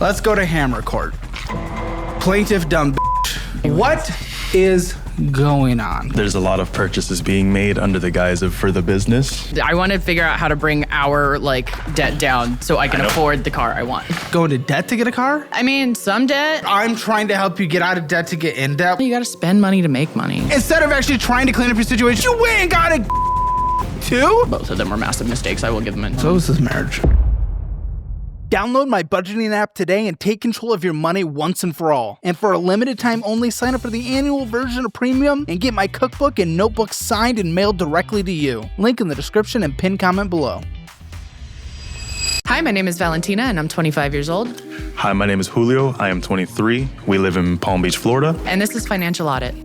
Let's go to Hammer Court. Plaintiff dumb bitch. What is going on? There's a lot of purchases being made under the guise of for the business. I want to figure out how to bring our debt down so I can afford the car I want. Go into debt to get a car? I mean, some debt. I'm trying to help you get out of debt to get in debt. You got to spend money to make money. Instead of actually trying to clean up your situation, you went and got a too? Both of them were massive mistakes. I will give them in. So is this marriage. Download my budgeting app today and take control of your money once and for all. And for a limited time only, sign up for the annual version of Premium and get my cookbook and notebook signed and mailed directly to you. Link in the description and pinned comment below. Hi, my name is Valentina and I'm 25 years old. Hi, my name is Julio. I am 23. We live in Palm Beach, Florida. And this is Financial Audit.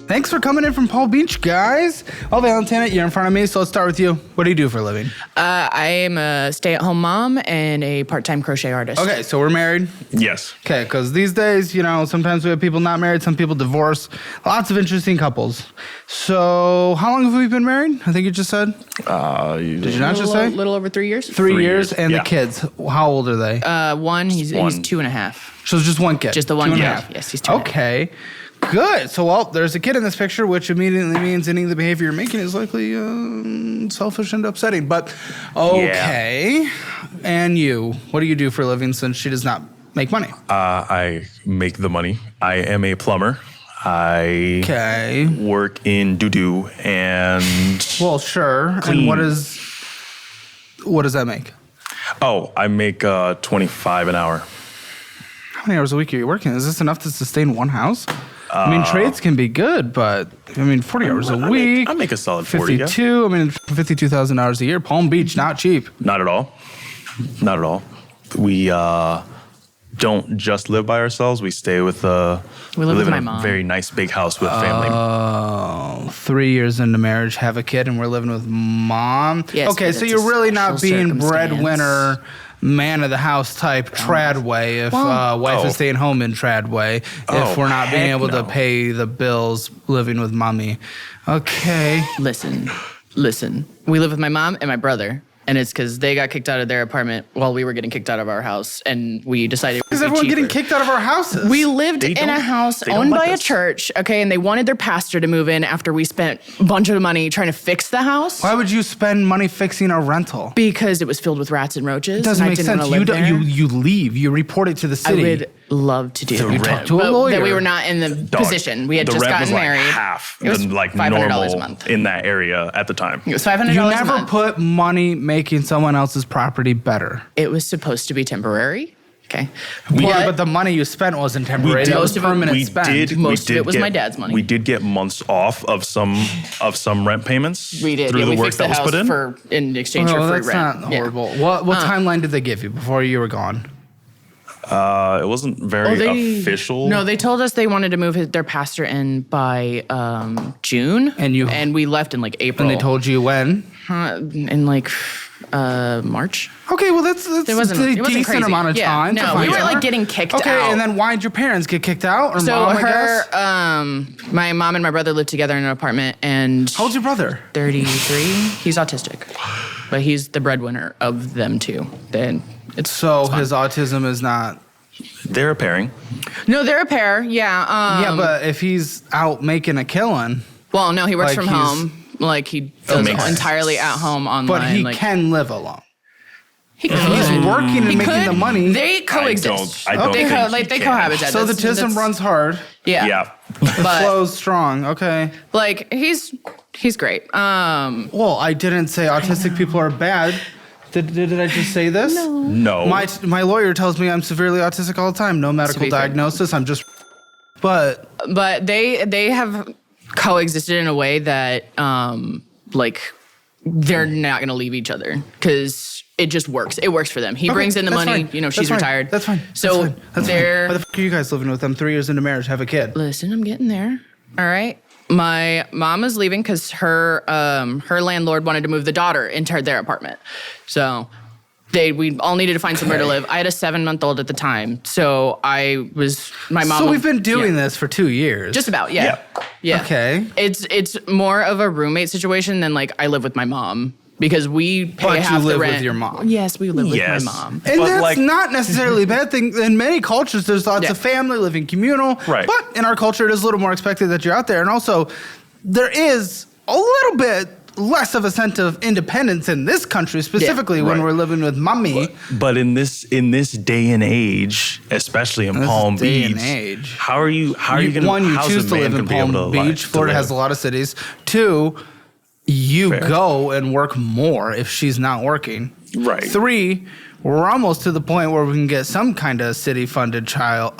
Thanks for coming in from Palm Beach, guys. Oh, Valentina, you're in front of me, so let's start with you. What do you do for a living? I am a stay-at-home mom and a part-time crochet artist. Okay, so we're married? Yes. Okay, because these days, sometimes we have people not married, some people divorced. Lots of interesting couples. So how long have we been married? I think you just said? Did you not just say? A little over 3 years. 3 years, and yeah. the kids, how old are they? One, he's One. 2.5. So it's just one kid? Just the one 2.5. kid. Yes, he's 2.5. Okay. Good. So, there's a kid in this picture, which immediately means any of the behavior you're making is likely selfish and upsetting. But, okay. Yeah. And you, what do you do for a living since she does not make money? I make the money. I am a plumber. I work in doo-doo and... Well, sure. Clean. And what does that make? Oh, I make 25 an hour. How many hours a week are you working? Is this enough to sustain one house? I mean, trades can be good, but 40 hours a week. I make a solid 40. 52. Yeah. $52,000 a year. Palm Beach, not cheap. Not at all. Not at all. We don't just live by ourselves. We stay with we live with in my a mom. very nice big house with family. Oh, 3 years into marriage, have a kid, and we're living with mom. Yes, okay, but so it's you're a really not special being circumstance. breadwinner, man of the house type trad way. If wife is staying home in trad way, if we're not being able to pay the bills living with mommy. Okay. Listen. We live with my mom and my brother. And it's because they got kicked out of their apartment while we were getting kicked out of our house. And we decided it would be Is everyone cheaper. getting kicked out of our houses? We lived in a house owned by a church, okay? And they wanted their pastor to move in after we spent a bunch of money trying to fix the house. Why would you spend money fixing a rental? Because it was filled with rats and roaches. It doesn't and make I didn't sense. want to live there. You leave. You report it to the I city. would love to do The that. rent. Talk to a But lawyer. that we were not in the position. We had the just rent gotten was married. half It was than $500 normal a month. in that area at the time. It was $500 You a never month. put money making someone else's property better. It was supposed to be temporary. Okay. But the money you spent wasn't temporary. That was Most of it- permanent We spend. did. Most we of did it was get, my dad's money. We did get months off of some rent payments. We did. through Yeah, the we work fixed that the was house put in. in exchange No, for free that's rent. not horrible. What timeline did they give you before you were gone? It wasn't very official. No, they told us they wanted to move their pastor in by June, and we left in April. And they told you when? In March. Okay, well that's It wasn't a crazy. decent amount of time. No, to find we were out. getting kicked out. Okay, and then why did your parents get kicked out? Or so mom, I guess? my mom and my brother lived together in an apartment, and How old's your brother? 33. He's autistic, but he's the breadwinner of them two. Then it's his autism is not. They're a pairing. No, they're a pair. Yeah. Yeah, but if he's out making a killing. Well, no, he works from he's- home. He does makes entirely at home online. But he can live alone. He could. He's working and making the money. They coexist. I don't They think they he can. cohabitate. So the tism runs hard. Yeah. Yeah. It But flows strong. Okay. he's great. Well, I didn't say autistic people are bad. Did I just say this? No. My lawyer tells me I'm severely autistic all the time. No medical be fair. diagnosis. I'm just. But they have coexisted in a way that they're not gonna leave each other because it just works. It works for them. He brings in the that's money. fine. She's That's fine. retired. That's fine. So That's they're. fine. Why the f are you guys living with them 3 years into marriage? Have a kid. Listen, I'm getting there. All right. My mom is leaving because her landlord wanted to move the daughter into their apartment. So we all needed to find somewhere to live. I had a 7-month-old at the time. So my mom. So we've been doing this for 2 years. Just about, yeah. Okay. It's more of a roommate situation than I live with my mom. because we pay But half you live the rent. with your mom. Yes, we live Yes. with my mom. And But, that's like- not necessarily a bad thing. In many cultures, there's lots of family living communal. Right. But in our culture, it is a little more expected that you're out there. And also, there is a little bit less of a sense of independence in this country, specifically when Right. we're living with mommy. But in this day and age, especially in This Palm day Beach, and age. how are you going to? One, you how's choose a to man live in gonna be able Palm to Beach. Florida has a live? lot of cities. Two, you Fair. go and work more if she's not working. Right. Three, we're almost to the point where we can get some kind of city-funded child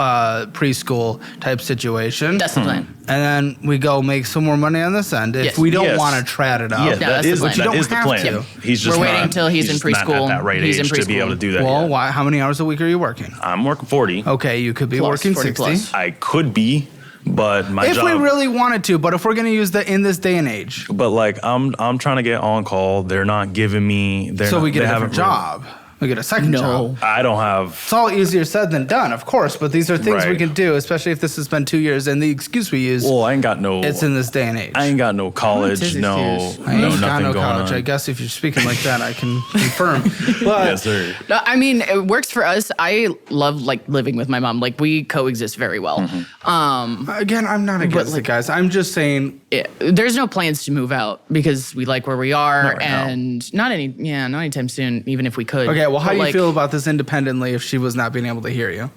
preschool type situation. That's the plan. And then we go make some more money on this end if Yes. we don't Yes. want to trad it out. Yeah, that's that the is plan. But you that don't is the have plan. to. He's just We're waiting not- until he's in just not preschool. at that right He's in age to be preschool. able to do that. Well, yet. why? How many hours a week are you working? I'm working 40. Okay, you could be Plus, working 40 60. plus. I could be, but my If job. we really wanted to, but if we're going to use that in this day and age, But like I'm trying to get on call. They're not giving me. so we get they a haven't different really- job. We get a second job. I don't have. It's all easier said than done, of course, but these are things we Right. can do, especially if this has been 2 years. And the excuse we use, Well, I ain't got no. it's in this day and age. I ain't got no college. his No, excuse? I ain't got nothing no going college. on. I guess if you're speaking like that, I can confirm. But Yes, sir. No, I mean, it works for us. I love like living with my mom. Like we coexist very well. Mm-hmm. again, I'm not against it, guys. I'm just saying, There's no plans to move out because we like where we are, Not right now. and not anytime soon. Even if we could. okay, well, how But, do you like, feel about this independently if she was not being able to hear you?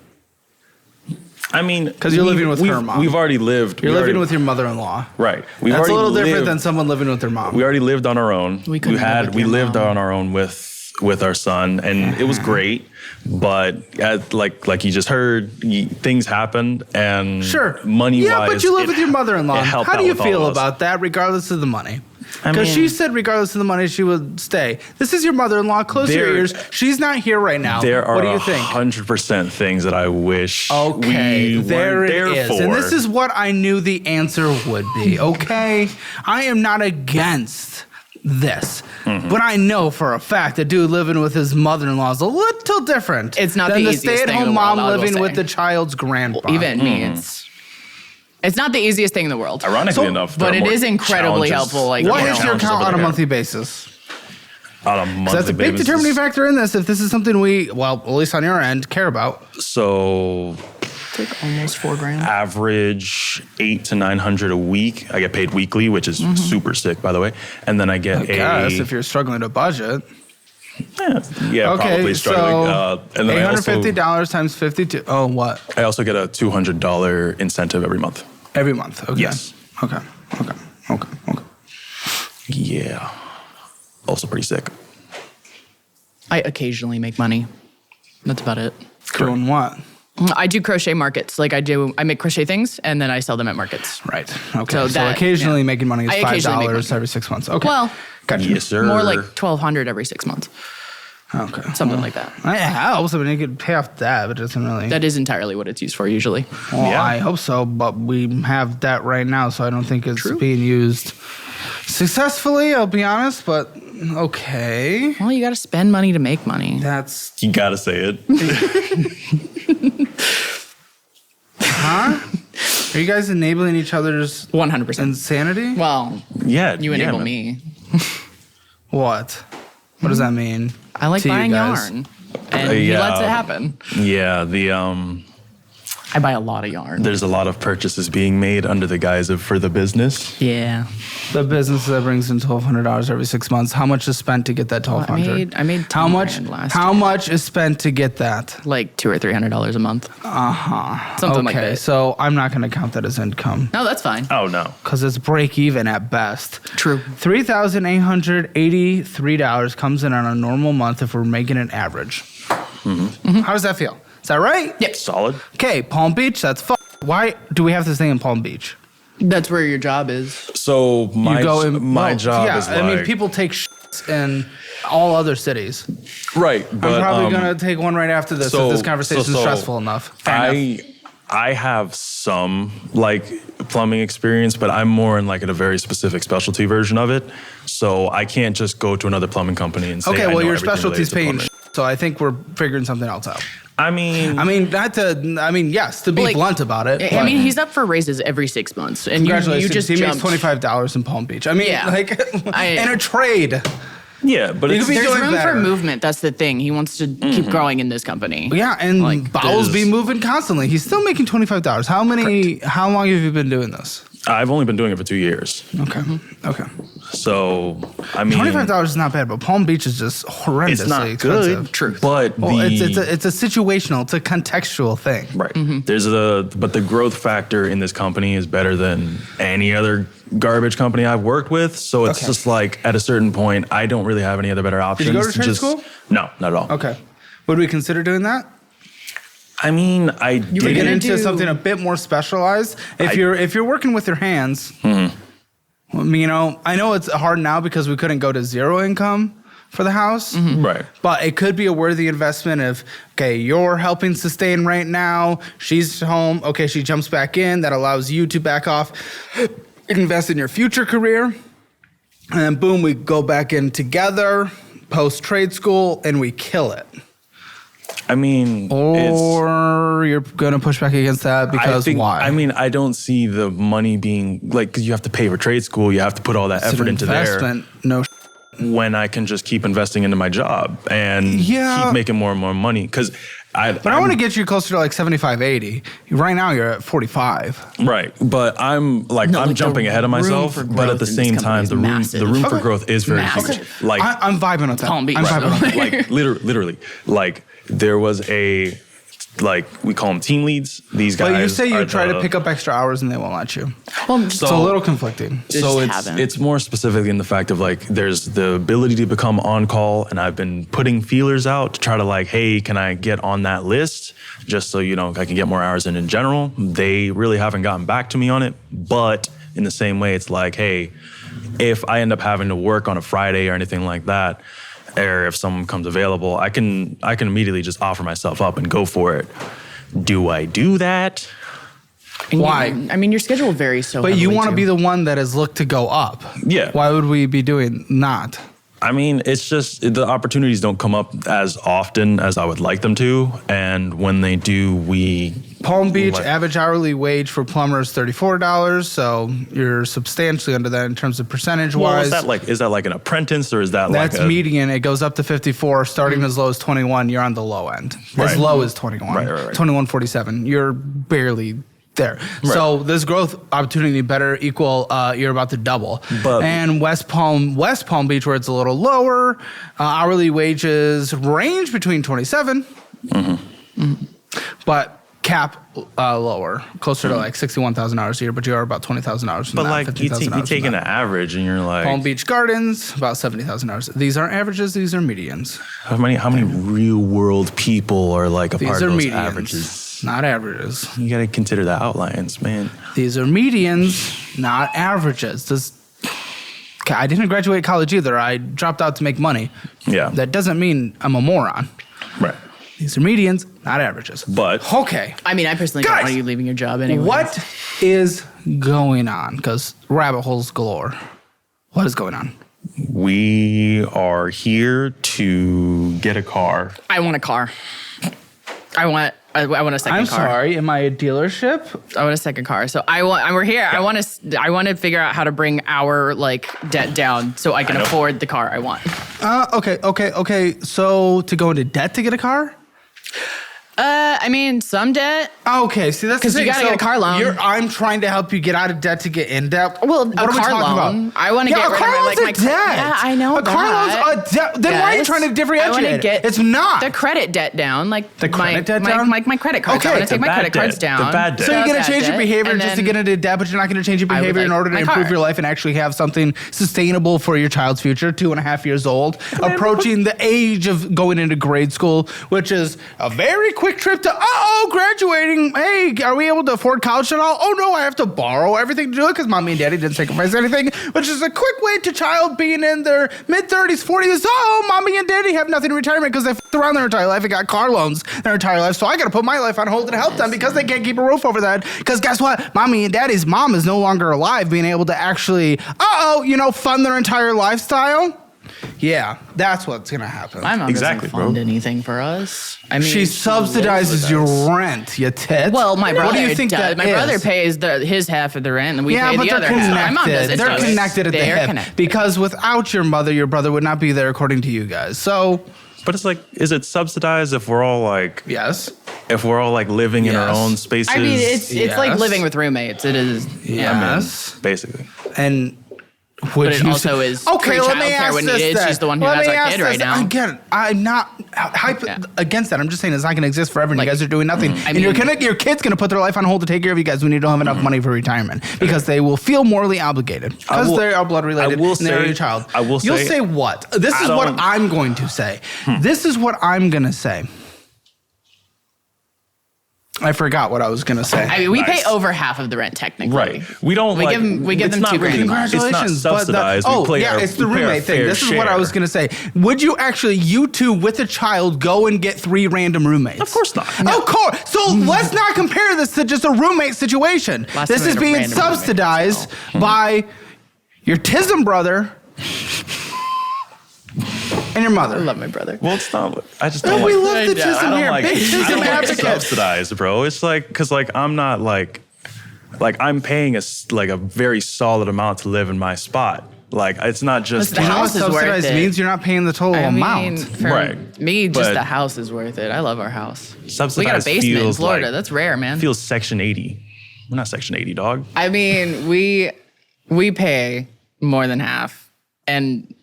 I mean, 'Cause you're living with her we've- mom. We've already lived. You're we living already- with your mother-in-law. Right. We've That's a already little different lived- than someone living with their mom. We already lived on our own. We couldn't live with we your lived mom. on our own with our son, and it was great. But like you just heard, things happened, and Sure. money Yeah, wise, but you live with your mother-in-law. it helped How do out you with all feel of us. about that, regardless of the money? I Because mean- she said, regardless of the money, she would stay. This is your mother-in-law. Close your There- ears. She's not here right now. There are What do you think? 100% things that I wish Okay, we there weren't it there is. for. And this is what I knew the answer would be, okay? I am not against this. Mm-hmm. But I know for a fact that dude living with his mother-in-law is a little different It's not than the the easiest thing in stay-at-home the mom world, I will living with say. the child's grandpa. Even me, it's not the easiest thing in the world. Ironically enough, there but are it more is incredibly challenges- helpful. Like, What you is know, your challenges count over on a there. monthly basis? on a monthly That's a big basis. determining factor in this if this is something we, well, at least on your end, care about. So it's like almost $4,000. average 800 to 900 a week. I get paid weekly, which is super sick, by the way. And then I get I guess if you're struggling to budget. yeah, probably struggling. And then $850 times 52. Oh, what? I also get a $200 incentive every month. Every month. Okay. Yes. Okay. Yeah. Also pretty sick. I occasionally make money. That's about it. Doing what? I do crochet markets. Like I make crochet things and then I sell them at markets. Right. Okay. So So, that- occasionally yeah. making money is I occasionally make $5 money. every 6 months. Okay. Well, gotcha. Yes, sir. more like $1,200 every 6 months, Okay. something like that. It helps. I mean, you could pay off debt, but it doesn't really. That is entirely what it's used for usually. Well, Yeah. I hope so, but we have debt right now, so I don't think it's being used successfully. I'll be honest, but okay. Well, you got to spend money to make money. That's You gotta say it. huh? Are you guys enabling each other's 100%. insanity? Well, Yeah. you enable man. me. What? What does that mean? I like to you buying guys? yarn. And he yeah. lets it happen. Yeah. I buy a lot of yarn. There's a lot of purchases being made under the guise of for the business. Yeah. The business that brings in $1,200 every 6 months. How much is spent to get that $1,200? I made how much? $10,000 last How year. much is spent to get that? Like $200 or $300 a month. Something like Okay, that. so I'm not going to count that as income No, that's fine. Oh no. because it's break even at best. True. $3,883 comes in on a normal month if we're making an average. How does that feel? Is that right? Yep. Solid. Okay, Palm Beach. That's Why do we have this thing in Palm Beach? That's where your job is. So my Well, job yeah, is like I mean, people take in all other cities. right, but I'm probably gonna take one right after this so- if this conversation is so- stressful enough. Fair enough. I have some like plumbing experience, but I'm more in like a very specific specialty version of it. So I can't just go to another plumbing company and say, Okay, I well, know your everything specialty's related to paying, plumbing. so I think we're figuring something else out. I mean, Yes, to be Like, blunt about it. I but mean, he's up for raises every 6 months, and you congratulations. just He makes jumped. $25 in Palm Beach. I mean, Yeah. like, I- in a trade. Yeah, but You it's, could be There's doing room better. for movement. That's the thing. He wants to keep growing in this company. Yeah, and Bowles be there's- moving constantly. He's still making $25. How long have you been doing this? I've only been doing it for 2 years. Okay. Okay. So, I mean, $25 is not bad, but Palm Beach is just horrendously it's not expensive. good. Truth. But Well, it's a situational, it's a contextual thing. right. But the growth factor in this company is better than any other garbage company I've worked with. So it's Okay. just like at a certain point, I don't really have any other better options. go to trade just, school? No, not at all. Okay. Would we consider doing that? I mean, I To did get gonna into do- something a bit more specialized. If you're working with your hands, well, I know it's hard now because we couldn't go to zero income for the house. right. But it could be a worthy investment if, okay, you're helping sustain right now, she's home, okay, she jumps back in, that allows you to back off, invest in your future career, and then boom, we go back in together, post trade school, and we kill it. I mean, Or you're gonna push back against that because why? I mean, I don't see the money being like, because you have to pay for trade school, you have to put all that It's effort an into there. investment. No. When I can just keep investing into my job and Yeah. keep making more and more money. Because But I want to get you closer to like 75, 80. Right now you're at 45. right, but I'm like No, I'm like, the jumping ahead of room myself. for But at growth the in this same company time, is the massive. room for Okay. growth is very Massive. huge. Like I'm vibing with that. Palm Beach. I'm vibing with that. like literally, like there was a like we call them team leads. These guys. But you say you are try to the- pick up extra hours and they won't let you. Well, It's a little conflicting. So just haven't. it's more specifically in the fact of like there's the ability to become on call, and I've been putting feelers out to try to like, hey, can I get on that list just so I can get more hours in general. They really haven't gotten back to me on it, but in the same way, it's like, hey, if I end up having to work on a Friday or anything like that, or if someone comes available, I can immediately just offer myself up and go for it. Do I do that? and Why? I mean, your schedule varies so. But you heavily, want to too. be the one that is looked to go up. Yeah. Why would we be doing not? I mean, it's just the opportunities don't come up as often as I would like them to, and when they do, Palm Beach Like- average hourly wage for plumbers $34, so you're substantially under that in terms of percentage Well, wise. is that like an apprentice or is that That's like a median. It goes up to 54, starting as low as 21. You're on the low end. As Right. low as 21. Right. 21.47. You're barely there. So this growth opportunity better equal you're about to double. But- and West Palm Beach, where it's a little lower, hourly wages range between 27, but cap lower, closer to like 61,000 hours a year. But you are about 20,000 hours from But that. like 15,000 you hours from take an that. average and you're like, Palm Beach Gardens, about 70,000 hours. These aren't averages, these are medians. how many real world people are like a These part are of those medians, averages? not averages. You got to consider the outlines, man. These are medians, not averages. Okay, I didn't graduate college either. I dropped out to make money. Yeah, That doesn't mean I'm a moron. right. These are medians, not averages. But Okay, I mean, I personally Guys, don't want you leaving your job anyway. what is going on? Because rabbit holes galore. What is going on? we are here to get a car. I want a car. I want a second I'm car. sorry. Am I a dealership? I want a second car. So we're here. I want to figure out how to bring our like debt down so I can I know. afford the car I want. Okay. So to go into debt to get a car? I mean, some debt. Okay, see that's the 'Cause you thing. gotta get a car loan. I'm trying to help you get out of debt to get in debt. Well, What a are we car talking loan. about? I wanna get a rid of car my, loan's like, a my debt. Yeah, I know A car that. loan's a debt. Then why are you Yes. trying to I wanna differentiate get it? It's not. the credit debt down, like The credit debt my, down? my credit cards. Okay, I want to the take my bad credit cards debt. down. The bad debt. So you're The going to bad change your debt, behavior and just to then get into debt, but you're not going to change your I would behavior in like order to my improve car. your life and actually have something sustainable for your child's future. 2.5 years old, approaching the age of going into grade school, which is a very quick trip to graduating. Hey, are we able to afford college at all? Oh no, I have to borrow everything to do it because mommy and daddy didn't sacrifice anything, which is a quick way to child being in their mid-30s, 40s. Oh, mommy and daddy have nothing in retirement because they f***ed around their entire life and got car loans their entire life. So I got to put my life on hold to help them because they can't keep a roof over that. Because guess what? Mommy and daddy's mom is no longer alive, being able to actually, fund their entire lifestyle. Yeah, that's what's gonna happen. My mom Exactly, doesn't fund bro. anything for us. I mean, She subsidizes lives with your us. rent, you tit. Well, my brother What do you think does. that My is? brother pays his half of the rent, and we Yeah, pay but the they're other connected. half. My mom doesn't. They're do it. connected at the They're hip. connected. Because without your brother would not be there according to you guys. So, But it's like, is it subsidized if we're all like yes. living in our Yes. own spaces? I mean, it's like Yes. living with roommates. It is. Yeah. Yes. basically. And would But it you also say- is okay, free let me childcare ask when this needed. then. She's the one who Let has me our ask kid right this. now. Again, I'm not against that. I'm just saying it's not going to exist forever, and Like, you guys are doing nothing. I And your kid's going to put their life on hold to take care of you guys when you don't have enough money for retirement because they will feel morally obligated because will- they are blood related I will and they're say- your child. I will You'll say- say what? This is what don't- I'm going to say. This is what I'm going to say. I forgot what I was going to say. I mean, we pay Nice. over half of the rent technically. Right. We don't We like. give them it's not $2,000 a really- month. It's not Congratulations. but subsidized. oh, we play yeah, our, it's the we pay our roommate thing. fair This is what I share. was going to say. Would you actually, you two with a child, go and get 3 random roommates? Of course not. Of course. So let's not compare this to just a roommate situation. Last This time we is had a being random roommate, subsidized so. by your tism brother and your I mother. love my brother. Well, it's not. I just No, don't we like. love the I tism I here. don't like. Big I tism don't like advocates. subsidized, bro. It's like because I'm not like I'm paying a very solid amount to live in my spot. Like it's not just. The You know what house is worth subsidized it. means? You're not paying the total I mean, amount. for Right. me, just But- the house is worth it. I love our house. Subsidized We got a basement in feels Florida. like- That's rare, man. Feels Section 80. We're not Section 80, dog. I mean, we pay more than half, and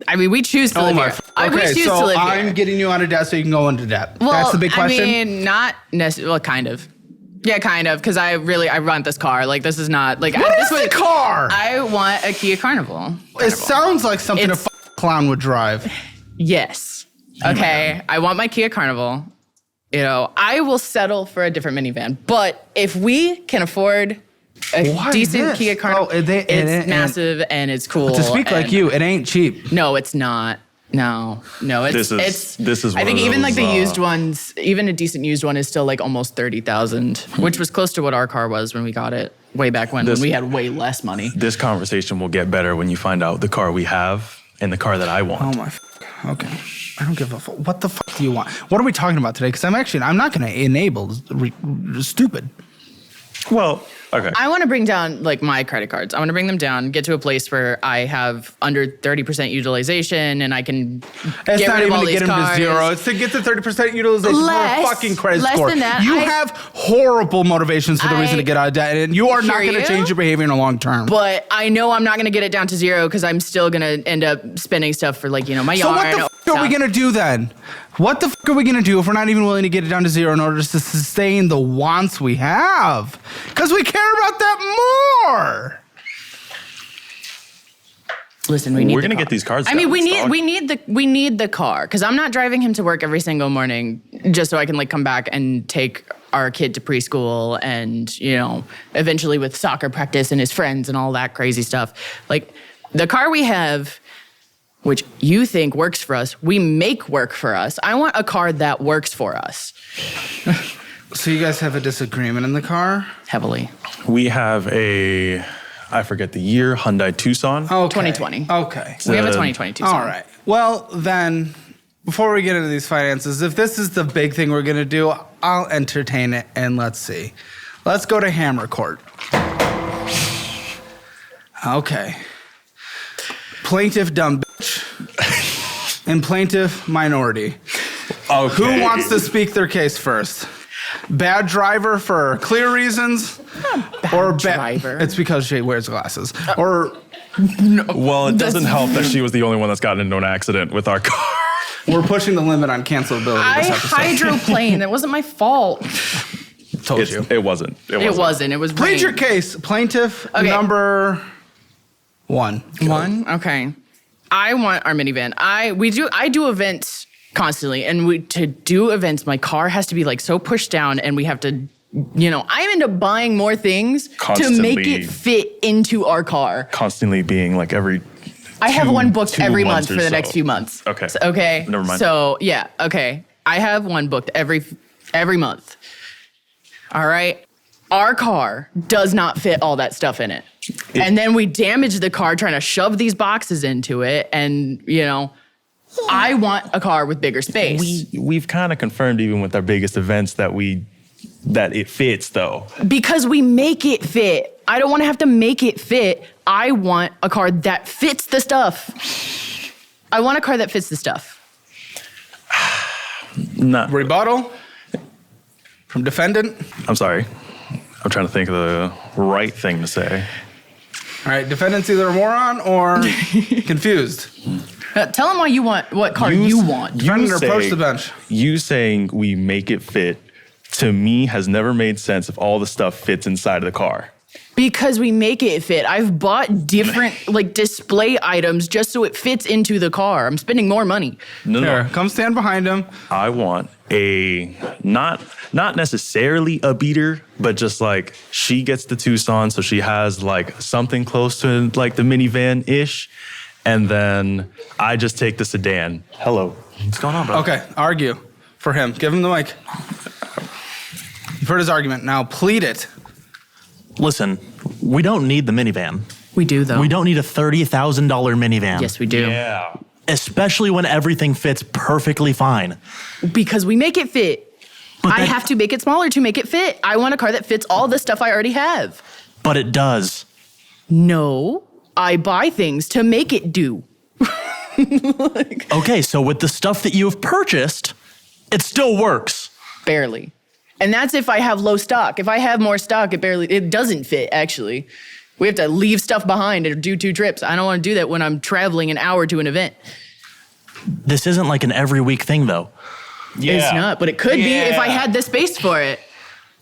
I mean, we choose to live here. We choose to live I'm here. getting you out of debt so you can go into debt. Well, That's the big question. I mean, not necessarily. Well, kind of. Yeah, kind of. Because I want this car. Like, this is not like. What this is the car? I want a Kia Carnival. It sounds like something It's- a clown would drive. Yes. Okay. I want my Kia Carnival. You know, I will settle for a different minivan. But if we can afford a Why decent this? Kia Carnival, Oh, it's massive and it's cool. To speak like and- you, it ain't cheap. No, it's not. No, it's This is I one think of even like the those, used ones, even a decent used one is still like almost 30,000, which was close to what our car was when we got it way back when we had way less money. This conversation will get better when you find out the car we have and the car that I want. Oh my. Okay. I don't give a fuck. What the fuck do you want? What are we talking about today? Because I'm not going to enable stupid. Well, okay. I want to bring down like my credit cards. I want to bring them down, get to a place where I have under 30% utilization and I can It's get not rid of even all to these get them to cars. zero. It's to get to 30% utilization Less- for a fucking credit less score. than that. You I- have horrible motivations for the reason I to get out of debt, and you are not hear going to you. change your behavior in the long term. But I know I'm not going to get it down to zero because I'm still going to end up spending stuff for like, my So yard. what the fuck are we stuff. gonna do then? What the fuck are we gonna do if we're not even willing to get it down to zero in order to sustain the wants we have? Because we care about that more. Listen, we need. We're the gonna car. get these cars I mean, down, we need the car because I'm not driving him to work every single morning just so I can like come back and take our kid to preschool and eventually with soccer practice and his friends and all that crazy stuff. Like the car we have, which you think works for us, we make work for us. I want a car that works for us So you guys have a disagreement in the car? heavily. We have I forget the year, Hyundai Tucson. Okay. 2020. Okay. We have a 2022. All right. Well, then, before we get into these finances, if this is the big thing we're going to do, I'll entertain it and let's see. Let's go to Hammer Court. Okay. Plaintiff dumb bitch and plaintiff minority. Okay. Who wants to speak their case first? Bad driver for clear reasons? Or driver. It's because she wears glasses. Or Well, it doesn't help that she was the only one that's gotten into an accident with our car. we're pushing the limit on cancelability I this episode. hydroplaned. That wasn't my fault. Told you. It wasn't. It wasn't. It was Plead your rain. case. Plaintiff Okay. number 1. One. Okay. I want our minivan. I do events constantly, and to do events, my car has to be like so pushed down, and we have to, I end up buying more things to make Constantly. it fit into our car. Constantly being like every. I have one booked 2 every month months for or the so. next few months. Okay. Okay. Never mind. So okay. I have one booked every month. All right. Our car does not fit all that stuff in it. And then we damage the car trying to shove these boxes into it. And, I want a car with bigger space. We've kind of confirmed even with our biggest events that it fits though. Because we make it fit. I don't want to have to make it fit. I want a car that fits the stuff. I want a car that fits the stuff. Not Rebuttal from defendant. I'm sorry. I'm trying to think of the right thing to say. All right, defendant's either a moron or confused. Tell them what car you want. Defendant, approach the bench. You saying we make it fit, to me, has never made sense if all the stuff fits inside of the car. Because we make it fit. I've bought different display items just so it fits into the car. I'm spending more money. No. Come stand behind him. I want a not necessarily a beater, but just she gets the Tucson, so she has something close to the minivan-ish. And then I just take the sedan. Hello. What's going on, bro? Okay, argue for him. Give him the mic. You've heard his argument. Now plead it. Listen, we don't need the minivan. We do, though. We don't need a $30,000 minivan. Yes, we do. Yeah. Especially when everything fits perfectly fine. Because we make it fit. But I have to make it smaller to make it fit. I want a car that fits all the stuff I already have. But it does. No, I buy things to make it do. Okay, so with the stuff that you've purchased, it still works. Barely. And that's if I have low stock. If I have more stock, it doesn't fit, actually. We have to leave stuff behind or do 2 trips. I don't want to do that when I'm traveling an hour to an event. This isn't like an every week thing, though. Yeah. It's not, but it could be if I had the space for it.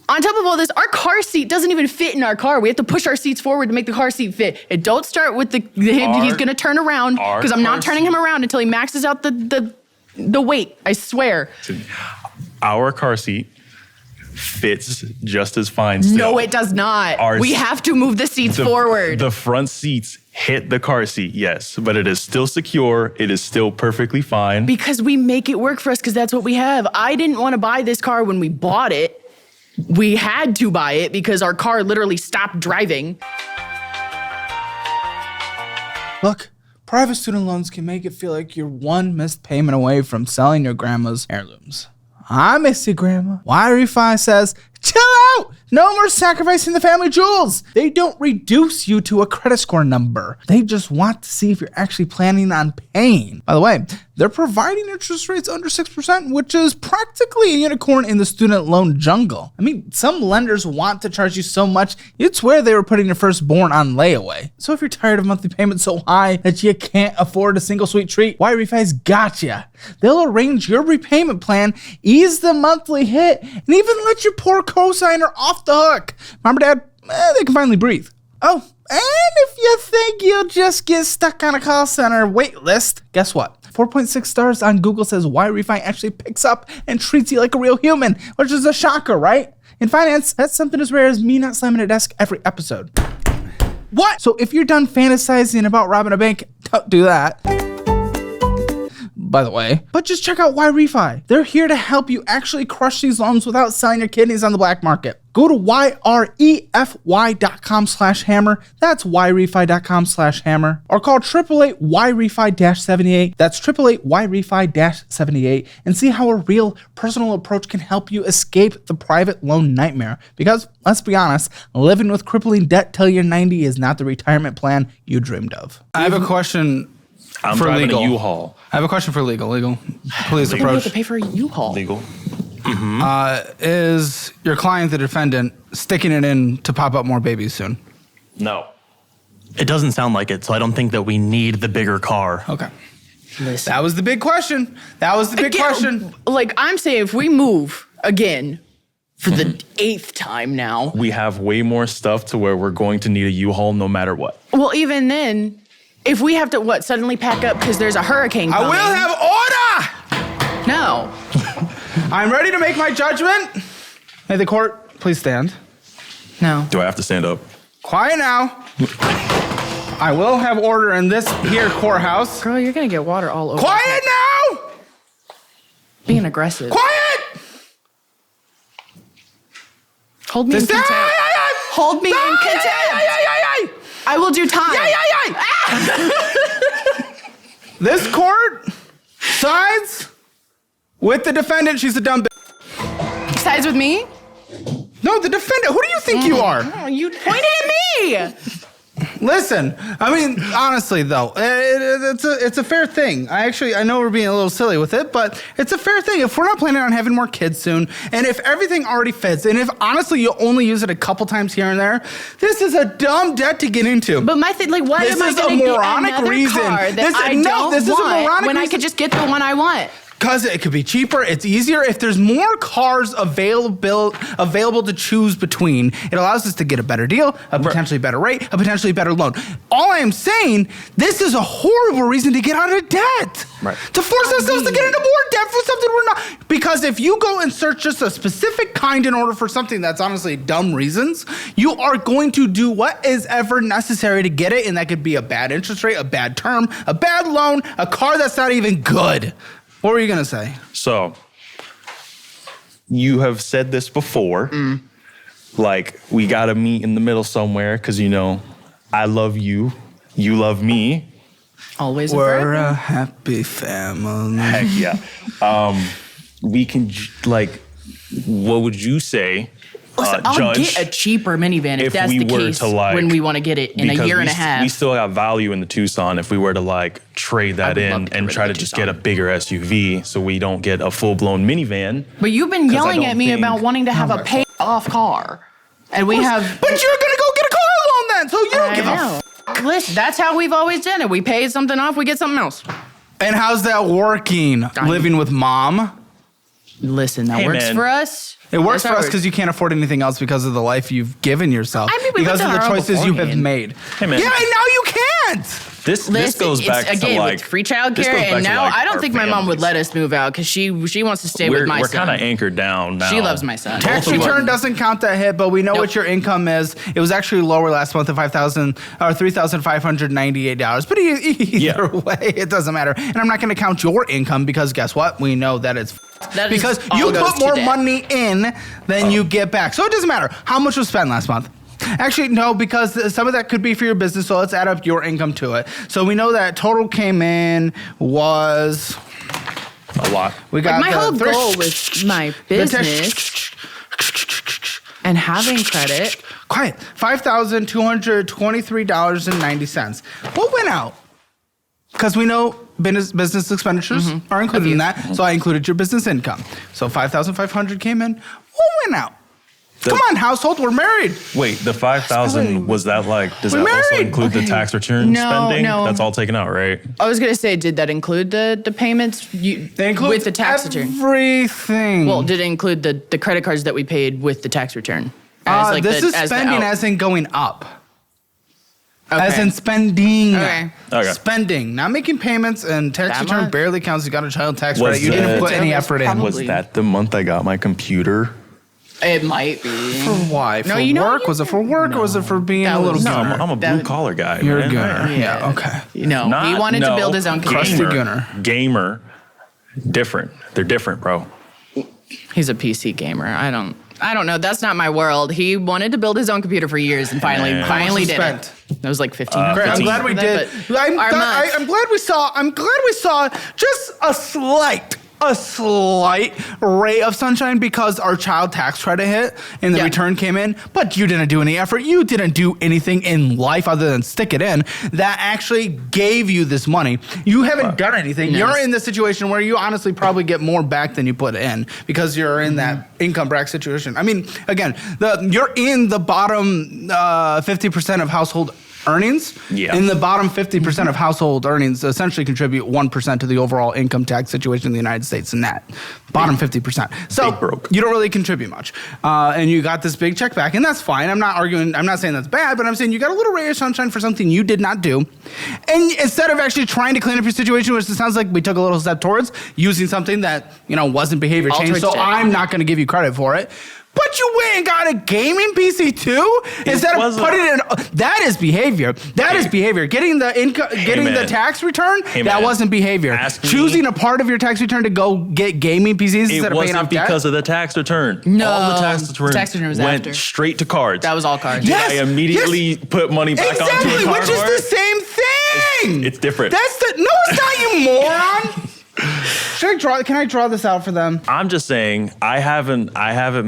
On top of all this, our car seat doesn't even fit in our car. We have to push our seats forward to make the car seat fit. And don't start with he's going to turn around, because I'm not turning him around until he maxes out the weight, I swear. Our car seat fits just as fine still. No, it does not. We have to move the seats forward. The front seats hit the car seat, yes, but it is still secure. It is still perfectly fine. Because we make it work for us, because that's what we have. I didn't want to buy this car when we bought it. We had to buy it because our car literally stopped driving. Look, private student loans can make it feel like you're one missed payment away from selling your grandma's heirlooms. I miss you, Grandma. Y-Refi says, chill out! No more sacrificing the family jewels! They don't reduce you to a credit score number. They just want to see if you're actually planning on paying. By the way, they're providing interest rates under 6%, which is practically a unicorn in the student loan jungle. I mean, some lenders want to charge you so much, you'd swear they were putting your firstborn on layaway. So if you're tired of monthly payments so high that you can't afford a single sweet treat, Y-Refi's got you. They'll arrange your repayment plan, ease the monthly hit, and even let your poor cosigner off the hook. Mom or Dad, they can finally breathe. Oh, and if you think you'll just get stuck on a call center wait list, guess what? 4.6 stars on Google says Y-Refi actually picks up and treats you like a real human, which is a shocker, right? In finance, that's something as rare as me not slamming a desk every episode. What? So if you're done fantasizing about robbing a bank, don't do that. By the way, but just check out Y-Refi. They're here to help you actually crush these loans without selling your kidneys on the black market. Go to yrefy.com/hammer. That's yrefy.com/hammer. Or call 888-YREFI-78. That's 888-YREFI-78. And see how a real personal approach can help you escape the private loan nightmare. Because, let's be honest, living with crippling debt till you're 90 is not the retirement plan you dreamed of. I have a question. I'm for driving legal. a U-Haul. I have a question for legal. Please We have approach. to pay for a U-Haul. Legal. Is your client, the defendant, sticking it in to pop up more babies soon? No. It doesn't sound like it, so I don't think that we need the bigger car. Okay. Listen. That was the big question. Again, I'm saying if we move again for the 8th time now. We have way more stuff to where we're going to need a U-Haul no matter what. Well, even then, if we have to, suddenly pack up because there's a hurricane I coming? will have order! No. I'm ready to make my judgment. May the court please stand. No. Do I have to stand up? Quiet now. I will have order in this here courthouse. Girl, you're going to get water all over. Quiet now! Being aggressive. Quiet! Hold me in Stand! contempt. hold me in contempt. I will do time. This court sides with the defendant. She's a dumb bitch. Sides with me? No, the defendant. Who do you think you are? Oh, you pointed at me. Listen, I mean, honestly, though, it's a fair thing. I know we're being a little silly with it, but it's a fair thing. If we're not planning on having more kids soon, and if everything already fits, and if honestly you only use it a couple times here and there, this is a dumb debt to get into. But my thing, like, why This am I is a going to get moronic another reason. car that This- I no, don't this is a want moronic when I reason. could just get the one I want? Because it could be cheaper, it's easier. If there's more cars available to choose between, it allows us to get a better deal, a potentially better rate, a potentially better loan. All I am saying, this is a horrible reason to get out of debt. Right. To force ourselves to get into more debt for something we're not. Because if you go and search just a specific kind in order for something that's honestly dumb reasons, you are going to do what is ever necessary to get it, and that could be a bad interest rate, a bad term, a bad loan, a car that's not even good. What were you going to say? So, you have said this before. Like, we got to meet in the middle somewhere because, you know, I love you. You love me. Always and We're forever. a happy family. Heck yeah. We can, like, what would you say, Listen, I'll Judge? get a cheaper minivan if that's we the were case to, like, when we want to get it in a because year and a we half. still got value in the Tucson if we were to like trade that would love in to get and rid try of to the just Tucson. get a bigger SUV so we don't get a full-blown minivan. But you've been 'Cause I yelling don't at me think- about wanting to have a paid-off car. And we have... But you're going to go get a car loan then, so you don't I give know. Listen, that's how we've always done it. We pay something off, we get something else. And how's that working? Living with mom? Listen, that Hey, works man. for us. It works That's for us how because you can't afford anything else because of the life you've given yourself. I mean, we because lived of on the our own choices you have beforehand. made. Hey, man. Yeah, and now you can't. This Listen, goes back it's, to again, like with free this childcare, goes back and to, now like, I don't our think my mom would families. let us move out because she wants to stay with my We're son. kind of anchored down now. She loves my son. Tax Both of return us. doesn't count that hit, but we know Nope. what your income is. It was actually lower last month at $3,598. But either way, it doesn't matter. And I'm not going to count your income because guess what? We know that it's That is because all you goes put more to debt. money in than you get back. So it doesn't matter how much was spent last month. Actually, no, because some of that could be for your business. So let's add up your income to it. So we know that total came in was a lot. we got Like, my the whole thrift- goal with my the business and having credit. Quiet. $5,223.90. What went out? Because we know business expenditures are included in that. So I included your business income. So $5,500 came in. What went out? Come on, household. We're married. Wait, the 5,000 was that like? Does We're that also married. include the tax return No, spending? no. That's all taken out, right? I was gonna say, did that include the payments They include with the tax return? everything. Well, did it include the credit cards that we paid with the tax return? this is spending as in going up. As Okay. in spending. Okay. Okay. Spending. Not making payments, and tax That return much? barely counts. You got a child tax Was credit. You didn't that- put any It's effort in. probably- Was that the month I got my computer? It might be. For why? No, For you know work? you- Was it for work or was it for being That a little was- No, gunner? I'm a blue collar guy. You're a man. gunner. Yeah, okay. You know, he wanted to build his own Crusty computer. gunner. Gamer. Different. They're different, bro. He's a PC gamer. I don't know. That's not my world. He wanted to build his own computer for years and finally How much finally was did spent? it. That was like 15. Great. I'm 15. glad we did. I'm glad we saw just a slight ray of sunshine because our child tax credit hit and the Yeah. return came in, but you didn't do any effort. You didn't do anything in life other than stick it in that actually gave you this money. You haven't done anything. No. You're in the situation where you honestly probably get more back than you put in because you're in that income bracket situation. I mean, again, you're in the bottom 50% of household earnings. Yeah. In the bottom 50% of household earnings essentially contribute 1% to the overall income tax situation in the United States in that bottom 50%. So Big broke. you don't really contribute much. And you got this big check back, and that's fine. I'm not arguing, I'm not saying that's bad, but I'm saying you got a little ray of sunshine for something you did not do. And instead of actually trying to clean up your situation, which it sounds like we took a little step towards, using something that, wasn't behavior change, Altered so shit. I'm not going to give you credit for it. But What, you went and got a gaming PC too? Instead of putting it in, that is behavior. That is behavior. Getting the income, getting the tax return, that wasn't behavior. Choosing a part of your tax return to go get gaming PCs instead of paying off debt. It wasn't because of the tax return. No, all the tax return was went after. straight to cards. That was all cards. Yes, I immediately put money back onto a card. Exactly, which is the same thing. It's different. That's the no, it's not, you moron. Should I draw? Can I draw this out for them? I'm just saying, I haven't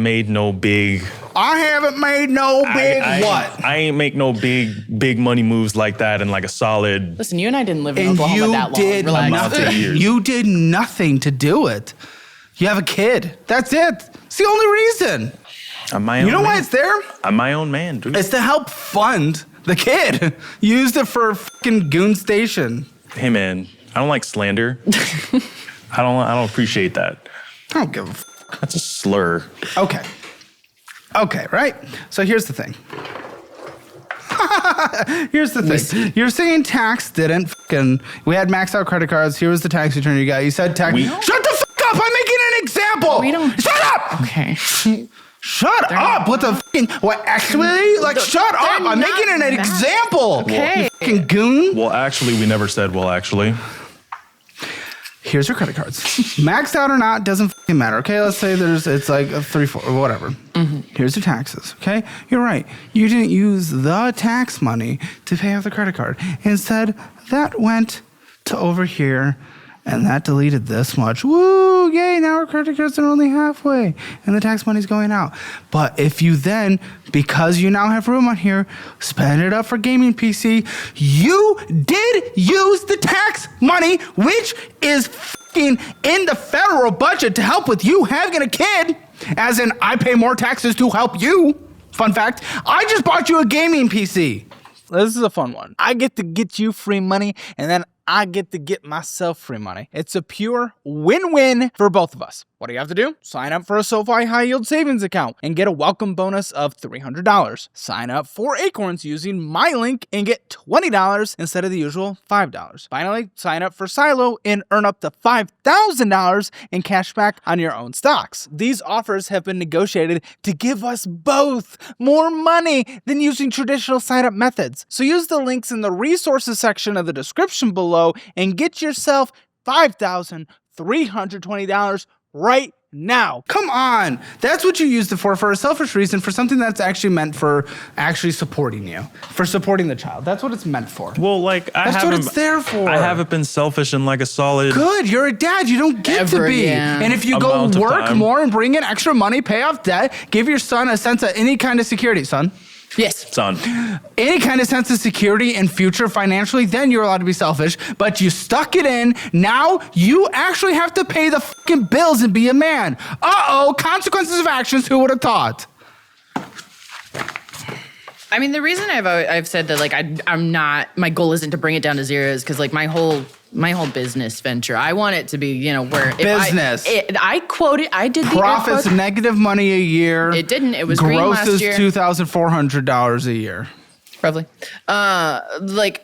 made no big. I haven't made no big what? I ain't make no big money moves like that in like a solid. Listen, you and I didn't live in And Oklahoma you that long. did Relax. nothing. Years. You did nothing to do it. You have a kid. That's it. It's the only reason. I'm my own You know why man. it's there? I'm my own man, dude. It's to help fund the kid. You used it for a fucking goon station. Hey man, I don't like slander. I don't appreciate that. I don't give a fuck. That's a slur. Okay. Okay, right? So here's the thing. Here's the thing. You're saying tax didn't fucking... We had maxed out credit cards. Here was the tax return you got. You said tax... Shut the fuck up! I'm making an example! We don't... Shut up! Okay. Shut up with the fucking... What, actually? Like, shut up! I'm making an example! Okay. You fucking goon! Well, actually, we never said, well, actually. Here's your credit cards. Maxed out or not, doesn't fucking matter. Okay, let's say it's like a 3, 4, or whatever. Here's your taxes. Okay, you're right. You didn't use the tax money to pay off the credit card. Instead, that went to over here, and that deleted this much. Woo! Yay! Now our credit cards are only halfway, and the tax money's going out. But if you then, because you now have room on here, spend it up for gaming PC, you did use the tax money, which is fucking in the federal budget to help with you having a kid. As in, I pay more taxes to help you. Fun fact: I just bought you a gaming PC. This is a fun one. I get to get you free money, and then I get to get myself free money. It's a pure win-win for both of us. What do you have to do? Sign up for a SoFi High Yield Savings account and get a welcome bonus of $300. Sign up for Acorns using my link and get $20 instead of the usual $5. Finally, sign up for Silo and earn up to $5,000 in cash back on your own stocks. These offers have been negotiated to give us both more money than using traditional sign-up methods. So use the links in the resources section of the description below and get yourself $5,320 right now. Come on. That's what you used it for a selfish reason, for something that's actually meant for actually supporting you, for supporting the child. That's what it's meant for. Well, like, That's what it's there for. I haven't been selfish in like a solid. Good. You're a dad. You don't get to be. Yeah. And if you go Amount of work time. more and bring in extra money, pay off debt, give your son a sense of any kind of security, son. Yes. Son. Any kind of sense of security and future financially, then you're allowed to be selfish. But you stuck it in. Now you actually have to pay the fucking bills and be a man. Uh-oh, consequences of actions. Who would have thought? I mean, the reason I've said that, like, I'm not, my goal isn't to bring it down to zero is because, like, my whole business venture, I want it to be, you know, where Business. I quoted, I did the air Profits quote. negative money a year. It didn't. It was green last grosses year. $2,400 a year. Roughly. Like,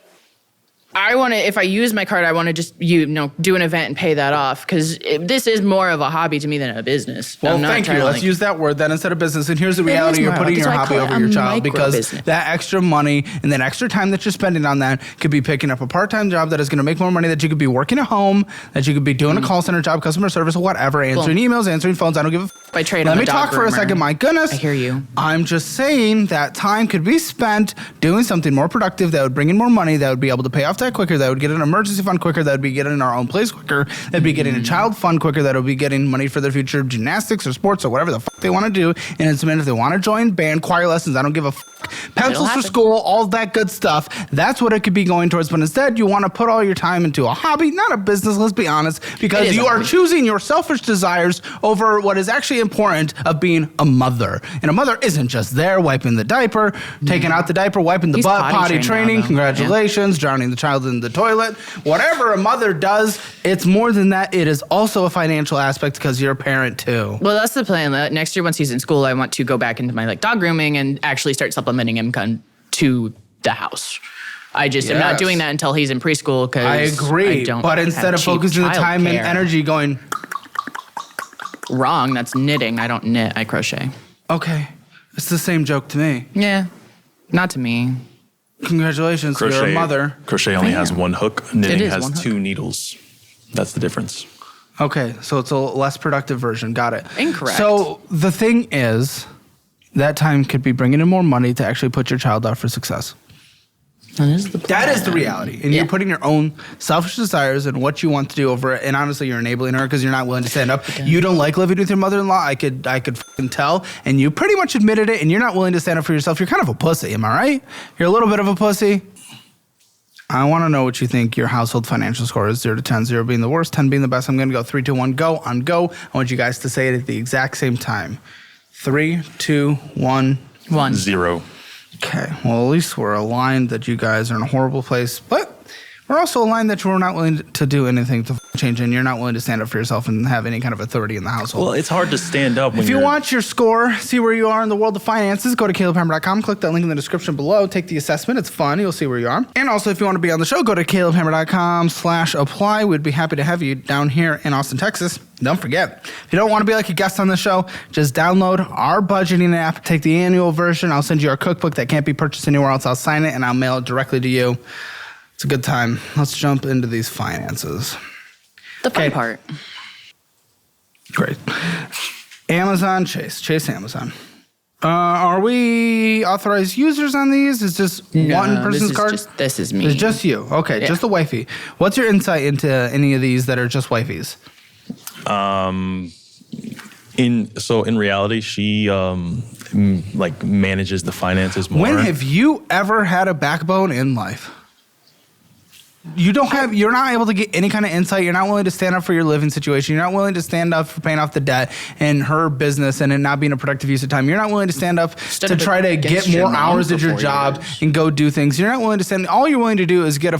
I want to, if I use my card, I want to just, do an event and pay that off, because this is more of a hobby to me than a business. Well, I'm not thank you. trying to, Let's like, use that word then instead of business. And here's the reality: is you're more putting like- your that's hobby why I call over it your a child, because micro-business. that extra money and that extra time that you're spending on that could be picking up a part-time job that is going to make more money, that you could be working at home, that you could be doing a call center job, customer service, or whatever, answering emails, answering phones. I don't give a By trade, Let I'm me a dog talk for a groomer. second. My goodness. I hear you. I'm just saying that time could be spent doing something more productive that would bring in more money, that would be able to pay off that quicker, that would get an emergency fund quicker, that would be getting our own place quicker, that would be getting a child fund quicker, that would be getting money for their future gymnastics or sports or whatever the fuck they want to do. And it's meant if they want to join band, choir lessons, I don't give a fuck. Pencils for happen. school, all that good stuff. That's what it could be going towards. But instead, you want to put all your time into a hobby, not a business, let's be honest, It because is you a are hobby. choosing your selfish desires over what is actually important of being a mother. And a mother isn't just there wiping the diaper, taking out the diaper, wiping the He's butt, potty potty trained now, training, though. congratulations, drowning the child in the toilet. Whatever a mother does, it's more than that. It is also a financial aspect because you're a parent too. Well, that's the plan. Next year, once he's in school, I want to go back into my, like, dog grooming and actually start supplementing income to the house. I just am Yes. not doing that until he's in preschool, because I agree. don't But have instead of cheap focusing the time and childcare. energy going, Wrong. That's knitting. I don't knit. I crochet. Okay. It's the same joke to me. Yeah, not to me. Congratulations, you're a mother. Crochet only has one hook. Knitting is has one hook. 2 needles. That's the difference. Okay, so it's a less productive version. Got it. Incorrect. So the thing is, that time could be bringing in more money to actually put your child up for success. That is the plan. That is the reality. And you're putting your own selfish desires and what you want to do over it. And honestly, you're enabling her because you're not willing to stand up. You don't like living with your mother-in-law. I could fucking tell. And you pretty much admitted it. And you're not willing to stand up for yourself. You're kind of a pussy. Am I right? You're a little bit of a pussy. I want to know what you think your household financial score is. 0 to 10, 0 being the worst, 10 being the best. I'm going to go 3, 2, 1, go. On go. I want you guys to say it at the exact same time. 3, 2, 1. 1. 0. Okay, well, at least we're aligned that you guys are in a horrible place, but we're also aligned that you're not willing to do anything to change, and you're not willing to stand up for yourself and have any kind of authority in the household. Well, it's hard to stand up when If you want your score, see where you are in the world of finances, go to calebhammer.com, click that link in the description below, take the assessment. It's fun. You'll see where you are. And also, if you want to be on the show, go to calebhammer.com/apply. We'd be happy to have you down here in Austin, Texas. Don't forget, if you don't want to be like a guest on the show, just download our budgeting app, take the annual version. I'll send you our cookbook that can't be purchased anywhere else. I'll sign it, and I'll mail it directly to you. It's a good time. Let's jump into these finances. The fun part. Great. Amazon, Chase Amazon. Are we authorized users on these? Is this one person's card? This is me. It's just you. Okay, just the wifey. What's your insight into any of these that are just wifeys? In reality, she manages the finances more. When have you ever had a backbone in life? You're not able to get any kind of insight. You're not willing to stand up for your living situation. You're not willing to stand up for paying off the debt in her business and it not being a productive use of time. You're not willing to stand up to try to get more hours at your job and go do things. You're not willing to stand. All you're willing to do is get a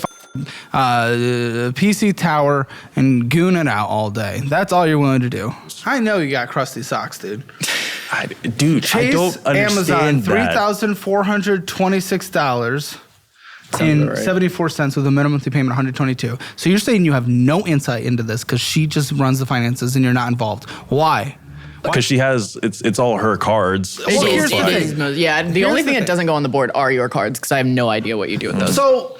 PC tower and goon it out all day. That's all you're willing to do. I know you got crusty socks, dude. Chase I don't understand Amazon, $3,426. And 74 cents with a minimum monthly payment of 122. So you're saying you have no insight into this because she just runs the finances and you're not involved. Why? Because she has, it's all her cards. Well, here's the thing. The only thing that doesn't go on the board are your cards because I have no idea what you do with those. So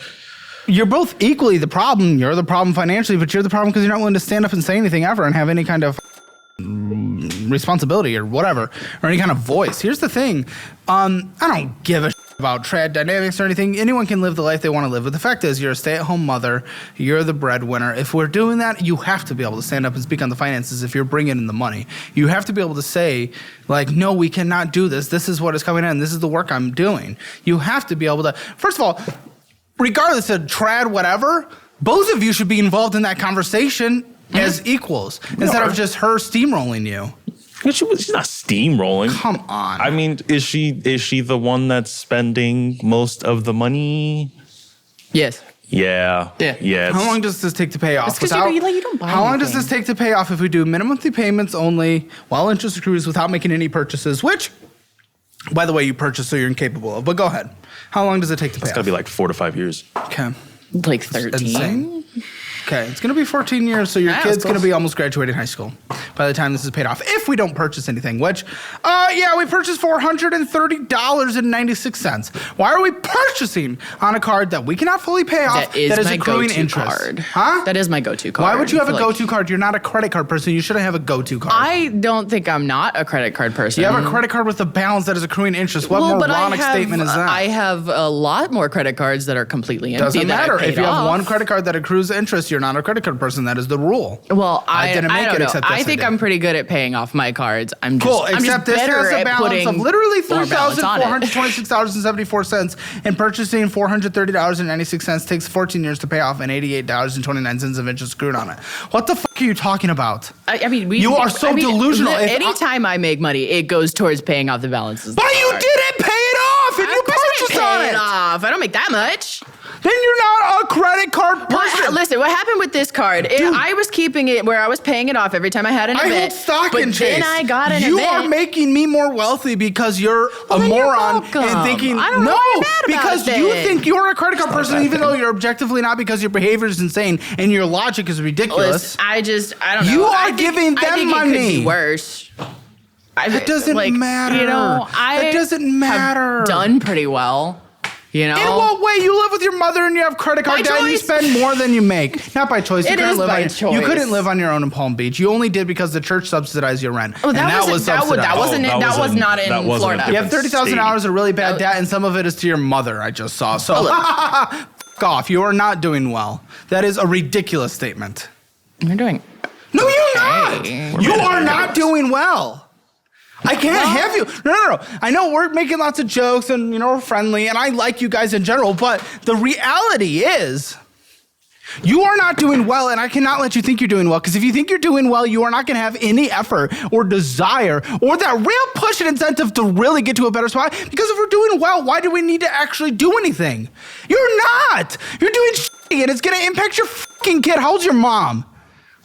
you're both equally the problem. You're the problem financially, but you're the problem because you're not willing to stand up and say anything ever and have any kind of responsibility or whatever, or any kind of voice. Here's the thing. I don't give a about trad dynamics or anything. Anyone can live the life they want to live, but the fact is you're a stay-at-home mother, you're the breadwinner. If we're doing that, you have to be able to stand up and speak on the finances if you're bringing in the money. You have to be able to say, like, no, we cannot do this. This is what is coming in. This is the work I'm doing. You have to be able to, first of all, regardless of trad whatever, both of you should be involved in that conversation as equals instead of just her steamrolling you. She's not steamrolling. Come on. I mean, is she the one that's spending most of the money? Yes. Yeah. How long does this take to pay off? It's because you don't buy How long does anything. this take to pay off if we do minimum monthly payments only while interest accrues without making any purchases, which, by the way, you purchase so you're incapable of. But go ahead. How long does it take to pay It's off? got to be like 4 to 5 years. Okay. Like 13. Insane. Okay, it's going to be 14 years, so your kid's going to be almost graduating high school by the time this is paid off. If we don't purchase anything, which, we purchased $430.96. Why are we purchasing on a card that we cannot fully pay off That is my accruing go-to interest? card. Huh? That is my go-to card. Why would you have a Like, go-to card? You're not a credit card person. You shouldn't have a go-to card. I don't think I'm not a credit card person. You have a credit card with a balance that is accruing interest. What moronic statement is that? I have a lot more credit cards that are completely empty. Doesn't that matter. I paid If you have off. one credit card that accrues interest, you're not a credit card person. That is the rule. Well, I didn't make don't it, know. except yes, I think did. I'm pretty good at paying off my cards. I'm just, Cool, I'm just except this better has a at balance putting of literally more balance on it. $3,426.74, and purchasing $430.96 takes 14 years to pay off and $88.29 of interest accrued on it. What the fuck are you talking about? I mean, You are so delusional. If Anytime I make money, it goes towards paying off the balances. But you didn't pay it off, and you Of course I purchased didn't on pay it. it off. I don't make that much. Then you're not a credit card person. Listen, what happened with this card? I was keeping it where I was paying it off every time I had an I event. hold stock but in Chase. then I got an you event. are making me more wealthy because you're a then you're moron welcome. and thinking I don't know no, what you're mad about because you then. think you're a credit card person even though you're objectively not because your behavior is insane and your logic is ridiculous. Listen, I don't know. You are I think- giving I them think It could money. be worse. That doesn't matter. You know, that doesn't matter. Have done pretty well. You know? In what way? You live with your mother and you have credit card debt and you spend more than you make. Not by choice. It is by choice. You couldn't live on your own in Palm Beach. You only did because the church subsidized your rent. Oh, that was not in Florida. You have $30,000 of really bad debt, and some of it is to your mother, I just saw. So, f off. You are not doing well. That is a ridiculous statement. You're doing... No, you're not. You are not doing well. I can't have you. No. I know we're making lots of jokes and, we're friendly and I like you guys in general, but the reality is you are not doing well and I cannot let you think you're doing well because if you think you're doing well, you are not going to have any effort or desire or that real push and incentive to really get to a better spot because if we're doing well, why do we need to actually do anything? You're not. You're doing shitty and it's going to impact your fucking kid. How old's your mom?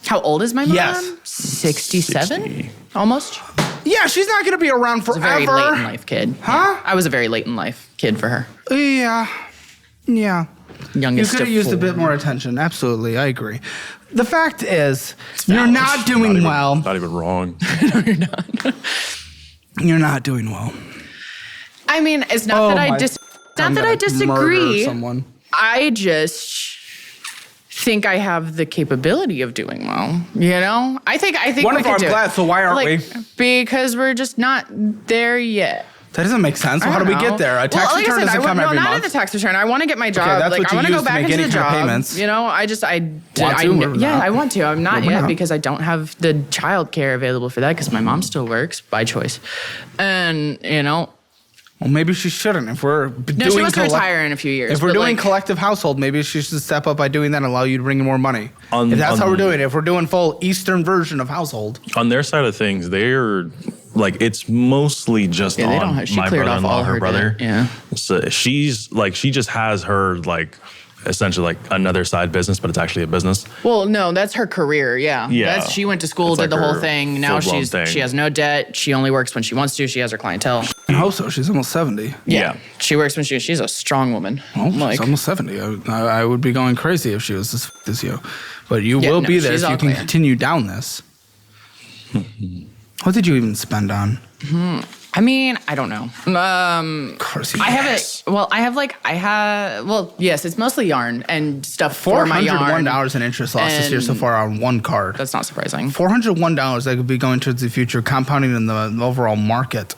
How old is my mom? Yes. 67? Almost. Yeah, she's not going to be around forever. I was a very late in life kid. Huh? Yeah, I was a very late in life kid for her. Yeah. Youngest You could have used a bit more attention. Absolutely, I agree. The fact is, you're not doing well. Not even wrong. No, you're not. You're not doing well. I mean, it's not that I disagree. Someone. I just think I have the capability of doing well. I think Wonderful, I'm glad. So why aren't we? Because we're just not there yet. That doesn't make sense. So how do we get there? A tax return doesn't come every month. No, not a tax return. I want to get my job. That's what I want to go back into the job. Payments. I want to. I'm not yet because I don't have the childcare available for that because my mom still works by choice, and Well, maybe she shouldn't. If we're doing she wants to retire in a few years. If we're doing collective household, maybe she should step up by doing that and allow you to bring in more money. If that's how we're doing it. If we're doing full Eastern version of household. On their side of things, they're it's mostly just on my brother-in-law, her brother. Yeah. So she just has her essentially another side business, but it's actually a business. Well, no, that's her career. Yeah. She went to school, did the whole thing. Now she has no debt. She only works when she wants to. She has her clientele. I hope so. She's almost 70. Yeah. She works when she's a strong woman. Oh, she's almost 70. I would be going crazy if she was as you. But you will be there if you can continue down this. What did you even spend on? I mean, I don't know. Of course you yes, it's mostly yarn and stuff for my yarn. $401 in interest loss this year so far on one card. That's not surprising. $401 that could be going towards the future, compounding in the overall market.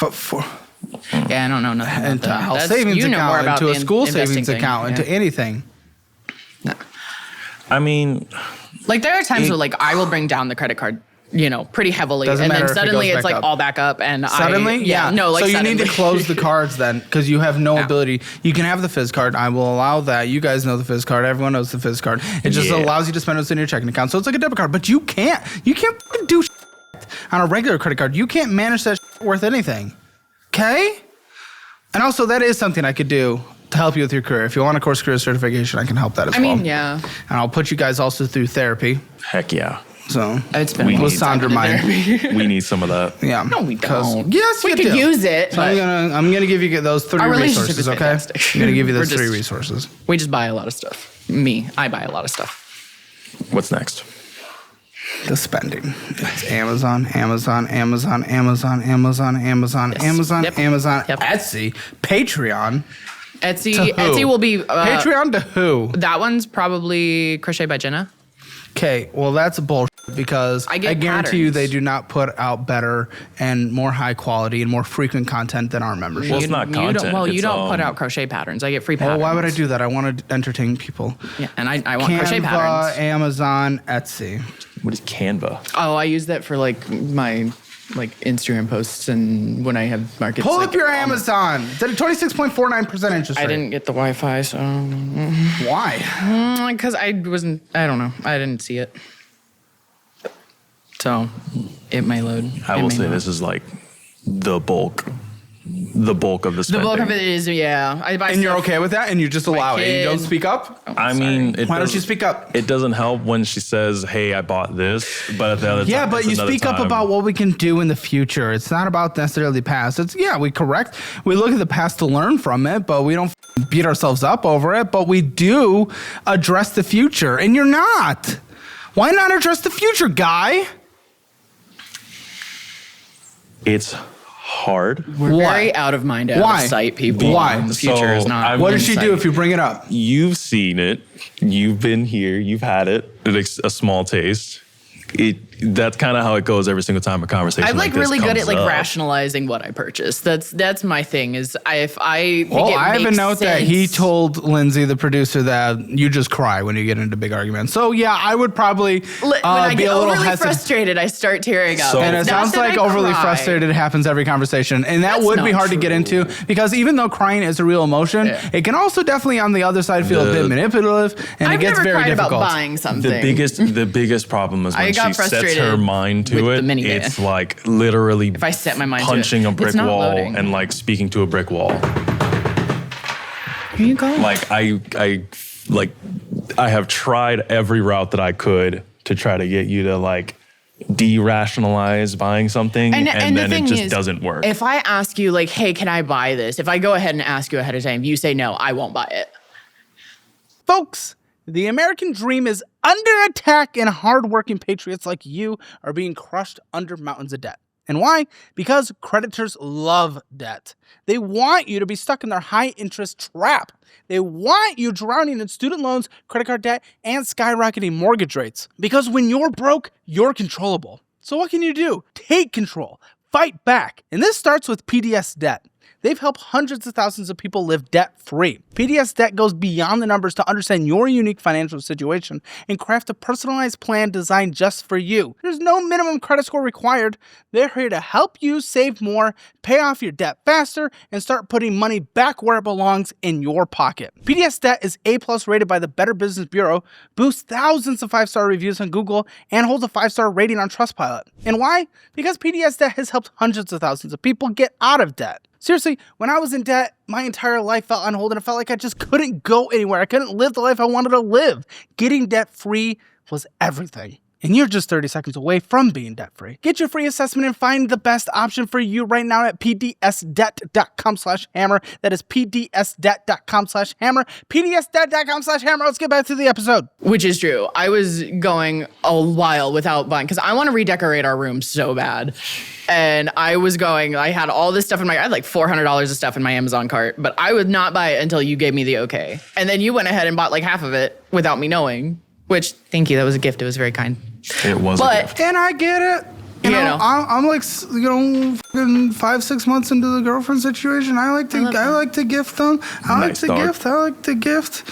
Yeah, I don't know nothing about into a that. health savings account, into a school savings account, into anything. No. I mean, there are times where I will bring down the credit card, pretty heavily, and then suddenly it's all back up, and suddenly, so you need to close the cards then, because you have no ability. You can have the Fizz card. I will allow that. You guys know the Fizz card. Everyone knows the Fizz card. It just allows you to spend what's in your checking account. So it's like a debit card, but you can't fucking do on a regular credit card. You can't manage that worth anything. Okay? And also, that is something I could do to help you with your career. If you want a course career certification, I can help that as well. Yeah. And I'll put you guys also through therapy. Heck yeah. So it's been with Sandra Meyer. We need some of that. Yeah. No, we don't. Yes, we could use it. So I'm gonna give you those 3 resources. Okay. I'm gonna give you those 3 resources. We just buy a lot of stuff. I buy a lot of stuff. What's next? The spending. It's Amazon, Amazon, Amazon, Amazon, Amazon, Amazon, Amazon, Amazon, Etsy, Patreon. Etsy will be Patreon to who? That one's probably Crochet by Jenna. Okay, well that's bullshit because I guarantee you they do not put out better and more high quality and more frequent content than our membership. Well, it's not content. You don't put out crochet patterns. I get free patterns. Well, why would I do that? I want to entertain people. Yeah, and I want crochet patterns. Amazon, Etsy. What is Canva? Oh, I use that for my Instagram posts and when I have markets. Pull up your Amazon. It's at a 26.49% interest rate. I didn't get the Wi-Fi, so. Why? Because I don't know. I didn't see it. So it may load. I will say this is the bulk of the spending. The bulk of it is, yeah. I buy and you're okay with that? And you just allow it? And you don't speak up? I mean, why don't you speak up? It doesn't help when she says, hey, I bought this, but at the other time. Yeah, but you speak up about what we can do in the future. It's not about necessarily the past. It's, we correct. We look at the past to learn from it, but we don't beat ourselves up over it. But we do address the future. And you're not. Why not address the future, guy? It's hard. We're very out of mind, out Why? of sight people. Why? The future is not. What in does she sight. do if you bring it up? You've seen it. You've been here. You've had it. It's a small taste. That's kind of how it goes every single time a conversation I'm like this really good at comes up. rationalizing what I purchase. That's my thing. Is if I think Well, it I have a makes note that he sense- told Lindsay, the producer, that you just cry when you get into big arguments. So yeah, I would probably When I be get a little overly hesitant. frustrated, I start tearing up. So- And it It's not sounds that like I overly cry. frustrated happens every conversation. And that That's would be not hard to get true. into because even though crying is a real emotion, Yeah. it can also definitely on the other side feel a bit manipulative and I've it gets never very cried difficult. about buying something. The biggest problem is I when she got sets frustrated her mind to with it. the minivan. It's like literally If I set my mind to it, punching a it's brick not wall loading. and like speaking to a brick wall. Here you go. Like I have tried every route that I could to try to get you to like de-rationalize buying something, and the then thing it just is, doesn't work. If I ask you, like, hey, can I buy this? If I go ahead and ask you ahead of time, you say no, I won't buy it. Folks, the American dream is under attack and hardworking patriots like you are being crushed under mountains of debt. And why? Because creditors love debt. They want you to be stuck in their high interest trap. They want you drowning in student loans, credit card debt, and skyrocketing mortgage rates. Because when you're broke, you're controllable. So what can you do? Take control. Fight back. And this starts with PDS Debt. They've helped hundreds of thousands of people live debt-free. PDS Debt goes beyond the numbers to understand your unique financial situation and craft a personalized plan designed just for you. There's no minimum credit score required. They're here to help you save more, pay off your debt faster, and start putting money back where it belongs in your pocket. PDS Debt is A+ rated by the Better Business Bureau, boasts thousands of 5-star reviews on Google, and holds a 5-star rating on Trustpilot. And why? Because PDS Debt has helped hundreds of thousands of people get out of debt. Seriously, when I was in debt, my entire life felt on hold and it felt like I just couldn't go anywhere. I couldn't live the life I wanted to live. Getting debt-free was everything. And you're just 30 seconds away from being debt-free. Get your free assessment and find the best option for you right now at pdsdebt.com/hammer. That is pdsdebt.com/hammer. pdsdebt.com/hammer. Let's get back to the episode. Which is true. I was going a while without buying because I want to redecorate our room so bad. And I had all this stuff I had like $400 of stuff in my Amazon cart, but I would not buy it until you gave me the okay. And then you went ahead and bought like half of it without me knowing, which, thank you. That was a gift. It was very kind. It was a gift. And I get it. You know, I'm like, fucking 5-6 months into the girlfriend situation. I like to gift them. I like to gift.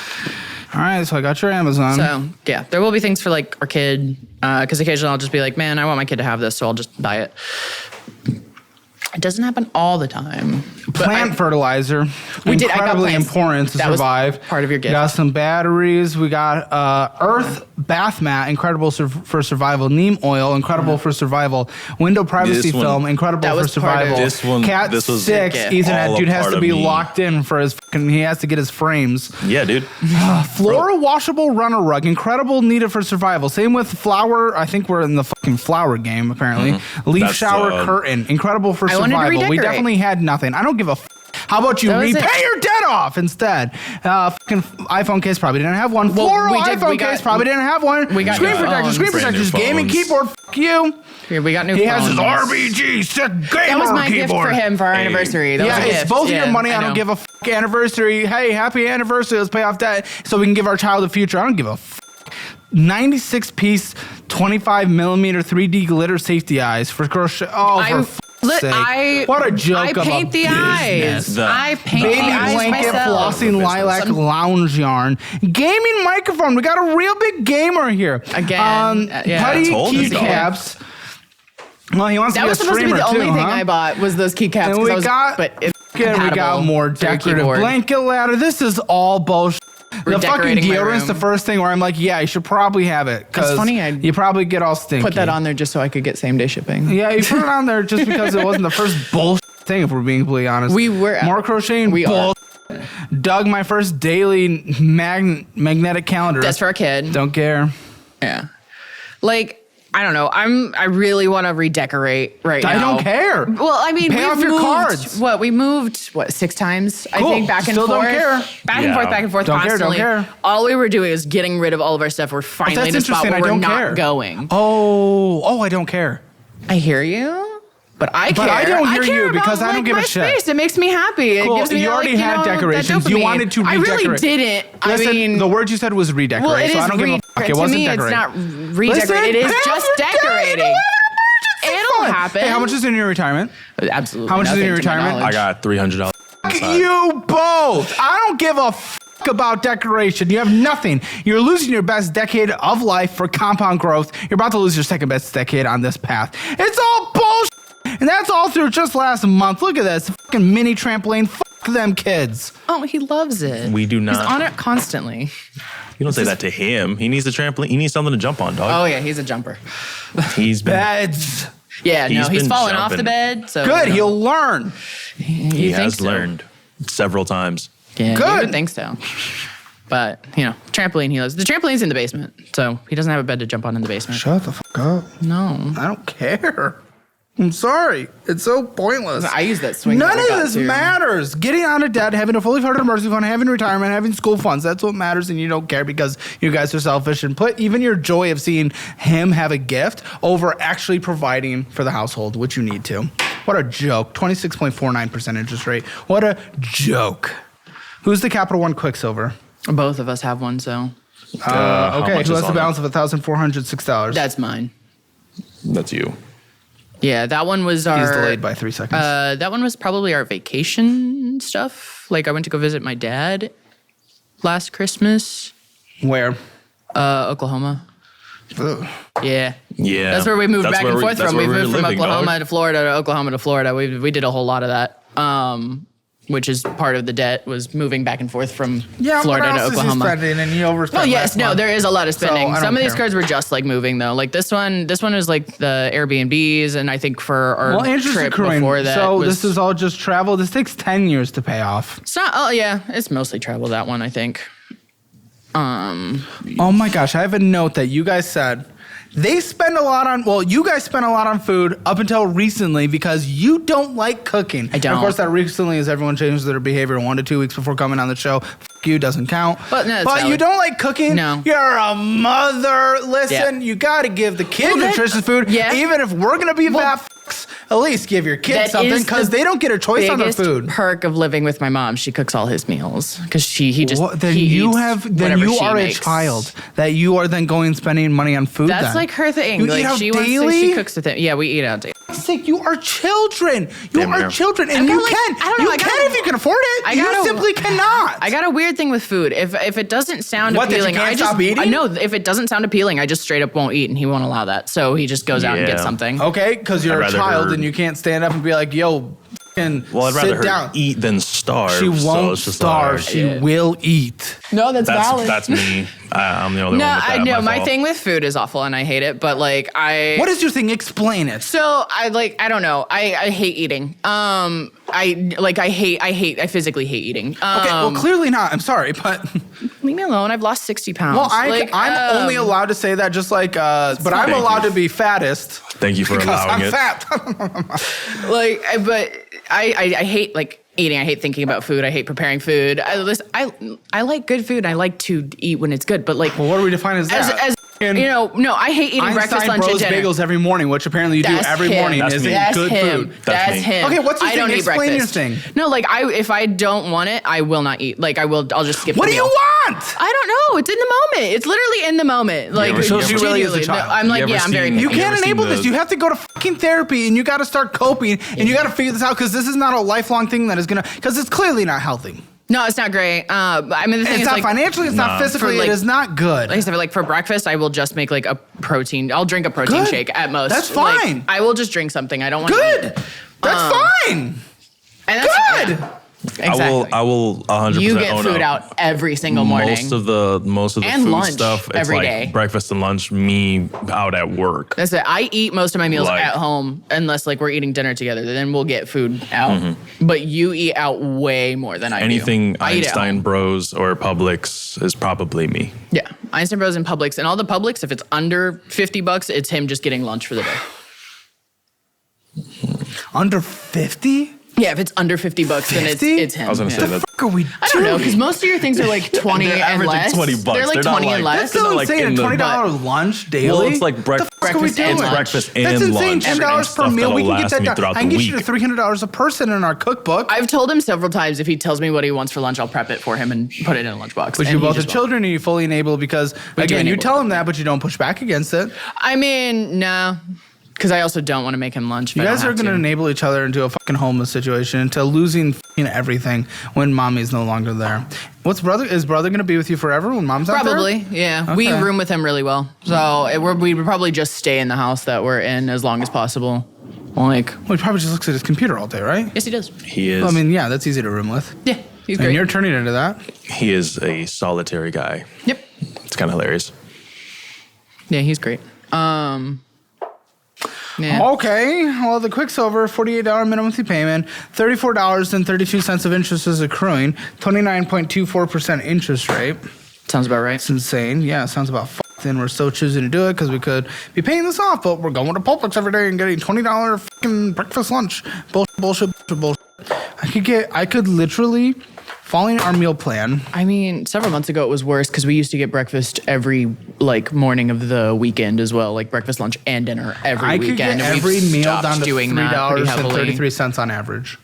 All right, so I got your Amazon. So, yeah, there will be things for like our kid, because occasionally I'll just be like, man, I want my kid to have this, so I'll just buy it. It doesn't happen all the time. But Plant fertilizer. We did. I got Incredibly plants. important to That was survive. part of your gift. We got some batteries. We got Earth bath mat, incredible for survival. Neem oil, incredible for survival. Window privacy This one- film, incredible That for was part of survival. This one- Cat this was 6, all Ethernet a dude has part to of be me. locked in for his fucking. He has to get his frames. Yeah, dude. Flora washable runner rug, incredible, needed for survival. Same with flower. I think we're in the fucking flower game apparently. Leaf That's, shower curtain, incredible for I wanted to survival. We redecorate. definitely had nothing. I don't give a. How about you That was repay it. your debt off instead? Fucking iPhone case probably didn't have one. Well, Floral we did- iPhone we got- case probably didn't have one. we got screen new protectors, phones. Brand new gaming phones. keyboard. Fuck you. Here, we got new He has his phones. RBG sick gamer That was my keyboard. gift for him for our anniversary. That Yeah, was a it's gift. both of your Yeah, money. I don't know. give a anniversary. Hey, happy anniversary.'s pay off debt so we can give our child a future. I don't give a 96-piece, 25mm 3D glitter safety eyes for crochet. Oh, for sake. What a joke I of a paint the business. eyes. I paint Baby the eyes blanket, myself. flossing lilac lounge yarn, gaming microphone. We got a real big gamer here. Again, yeah. Putty told us so. keycaps. Well, he wants That to be a was supposed to be streamer the only too, thing huh? I bought was those keycaps. And 'cause we I was, got, but it's we got compatible more to our decorative keyboard. blanket ladder. This is all bullshit. The fucking Redecorating my deodorant's the room. first thing where I'm like, yeah, you should probably have it. It's funny, you probably get all stinky. Put that on there just so I could get same day shipping. Yeah, you put it on there just because it wasn't the first bullshit thing, if we're being completely honest. We were- more crocheting. we are. bullshit. Dug my first daily magnetic calendar. That's for a kid. Don't care. Yeah. Like, I don't know. I really want to redecorate right now. I don't care. Well, I mean, Pay we've off your moved, cards. We moved 6 times? I Cool. think back and Still don't forth. care. Back and Yeah. forth, back and forth Don't care, don't constantly. care. All we were doing is getting rid of all of our stuff. We're finally That's in a spot interesting. where I we're don't not care. going. Oh, I don't care. I hear you. But I care. But I don't hear care you because about, I don't give a my shit. Space. It makes me happy. Cool. It gives me You already had that decorations. You dopamine. wanted to I redecorate. really didn't. Listen, I mean, the word you said was redecorate, well, it so is I don't give a fuck. It to wasn't me, decorate. it's not redecorate. It is just decorating. It'll happen. Hey, how much is in your retirement? Absolutely. How much is in nothing your to my retirement? I knowledge. got $300. inside. You both. I don't give a fuck about decoration. You have nothing. You're losing your best decade of life for compound growth. You're about to lose your second best decade on this path. It's all bullshit. And that's all through just last month. Look at this. Fucking mini trampoline. Fuck them kids. Oh, he loves it. We do not. He's on it constantly. You don't say that to him. He needs a trampoline. He needs something to jump on, dog. Oh yeah, he's a jumper. He's been. Beds. Yeah, He's he's been fallen off the jumping. bed. So Good. He'll learn. He has learned several times. Yeah, Good. you would think so. But trampoline he loves. The trampoline's in the basement, so he doesn't have a bed to jump on in the basement. Shut the fuck up. No, I don't care. I'm sorry. It's so pointless. I use that swing. None that I of got this too. matters. Getting out of debt, having a fully funded emergency fund, having retirement, having school funds. That's what matters, and you don't care because you guys are selfish and put even your joy of seeing him have a gift over actually providing for the household, which you need to. What a joke. 26.49% interest rate. What a joke. Who's the Capital One Quicksilver? Both of us have one, so How Okay, much who is has the on balance of $1,406? that's mine. That's you. Yeah, that one was our. He's delayed by 3 seconds. That one was probably our vacation stuff. Like I went to go visit my dad last Christmas, Where? Oklahoma. Ugh. Yeah. Yeah. That's where we moved back and forth that's from. We where we're moved from living, Oklahoma dog. to Florida to Oklahoma to Florida. We did a whole lot of that. Which is part of the debt was moving back and forth from Florida what to else Oklahoma. Is he spending and you overspent Oh yes, last no, month. there is a lot of spending. I Some don't of these care. cards were just like moving though. Like this one was like the Airbnbs, and I think for our interest trip accruing. before that. So was, this is all just travel. This takes 10 years to pay off. It's not. Oh yeah, it's mostly travel. That one I think. Oh my gosh, I have a note that you guys said. They spend a lot on, you guys spend a lot on food up until recently because you don't like cooking. I don't. And of course, that recently is everyone changes their behavior 1 to 2 weeks before coming on the show. You doesn't count. But no, it's you valid. don't like cooking. No. You're a mother. Listen, Yeah. you got to give the kid Well, that- nutritious food. yeah. Even if we're going to be Well, fat fucks, at least give your kid that something is because the they don't get a choice on their biggest food. perk of living with my mom. She cooks all his meals because he just. Then he you eats have then whatever you she are makes. a child that you are then going and spending money on food. That's then. like her thing. You like eat out she wants to, daily? she cooks with it. Yeah, we eat out daily. Sick, you are children. You Damn are near. children, and I you got, like, can. I don't know, You I got- can if you can afford it. I You got a- simply cannot. I got a weird thing with food. If it doesn't sound What, that you appealing, can't I just stop eating? No. If it doesn't sound appealing, I just straight up won't eat, and he won't allow that. So he just goes out and gets Yeah. something. Okay, because you're I'd a rather child her- and you can't stand up and be like, "Yo, and Well, I'd rather sit her down." eat than starve. She so won't it's just starve. like- She will eat. No, that's That's me. I'm the only No, one with that. I know my fault. thing with food is awful, and I hate it. But like What is your thing? Explain it. So I don't know. I hate eating. I physically hate eating. Okay, well, clearly not. I'm sorry, but Leave me alone. I've lost 60 pounds. well, I'm only allowed to say that just like, but I'm Thank allowed you. to be fattest Thank you for because allowing I'm it. fat. but I hate like eating. I hate thinking about food. I hate preparing food. I like good food. I like to eat when it's good. But like, Well, what do we define as that? as no, I hate eating breakfast, Einstein lunch, and bros dinner. bagels every morning, which apparently you do That's every him. morning. That's Is me. it That's good him. food? That's me. him. Okay, what's your I don't thing? eat Explain your breakfast. thing. No, like if I don't want it, I will not eat. Like I'll just skip. What the do you meal. want? I don't know. It's in the moment. It's literally in the moment. Like ever- So she really is a genuinely. child. No, I'm like, You ever yeah, I'm very seen- picky. You can't ever seen enable this. the- You have to go to fucking therapy and you got to start coping and you got to figure this out because this is not a lifelong thing that is going to, because it's clearly not healthy. No, it's not great. I mean, the thing It's is, not like, financially, it's not No. physically, For, like- it is not good. like I said, like for breakfast, I will just make like a protein. I'll drink a protein Good. shake at most. That's Like, fine. I will just drink something. I don't want to Good. eat. That's fine. And that's, Good. Exactly. I will 100% You get own food up. out every single morning. Most of the And food lunch stuff, it's every like day. breakfast and lunch, me out at work. That's it. I eat most of my meals Like- at home unless like we're eating dinner together. Then we'll get food out. Mm-hmm. But you eat out way more than I Anything do. I eat at Einstein home. Bros or Publix is probably me. Yeah, Einstein Bros and Publix, and all the Publix. If it's under $50, it's him just getting lunch for the day. Under 50? Yeah, if it's under $50, then 50? it's him. I was gonna yeah. say that. What are we doing? I don't know, because most of your things are like 20 They're and averaging less. $20. They're like They're not 20 and like- less. That's still They're like insane. in A the- $20 lunch daily. Well, it's like What the fuck are we breakfast and doing? lunch. breakfast and That's insane. lunch. $10 per Stuff meal. that'll We can get last that me done. throughout I can the get you week. to $300 a person in our cookbook. I've told him several times if he tells me what he wants for lunch, I'll prep it for him and put it in a lunchbox. But and you he both just have won't. children and you fully enable because, We do again, you enable tell them. him that, but you don't push back against it. I mean, no. Because I also don't want to make him lunch. If You I guys don't are have going to to. enable each other into a fucking homeless situation, into losing fucking everything when mommy's no longer there. Is brother going to be with you forever when mom's not there? Probably, yeah. We Okay. room with him really well. So we would probably just stay in the house that we're in as long as possible. Like, Well, he probably just looks at his computer all day, right? yes, he does. He is. Well, I mean, yeah, that's easy to room with. Yeah, he's And great. you're turning into that. he is a solitary guy. Yep. It's kind of hilarious. Yeah, he's great. Yeah. Okay, well, the Quicksilver, $48 minimum monthly payment, $34.32 of interest is accruing, 29.24% interest rate. Sounds about right. It's insane. Yeah, it sounds about fucked, and we're still choosing to do it because we could be paying this off, but we're going to Publix every day and getting $20 fucking breakfast lunch. Bullshit. I could literally, following our meal plan, I mean, several months ago it was worse because we used to get breakfast every morning of the weekend as well, like breakfast, lunch, and dinner every I could weekend. get and every we've meal stopped down to doing that pretty heavily. $3.33 on average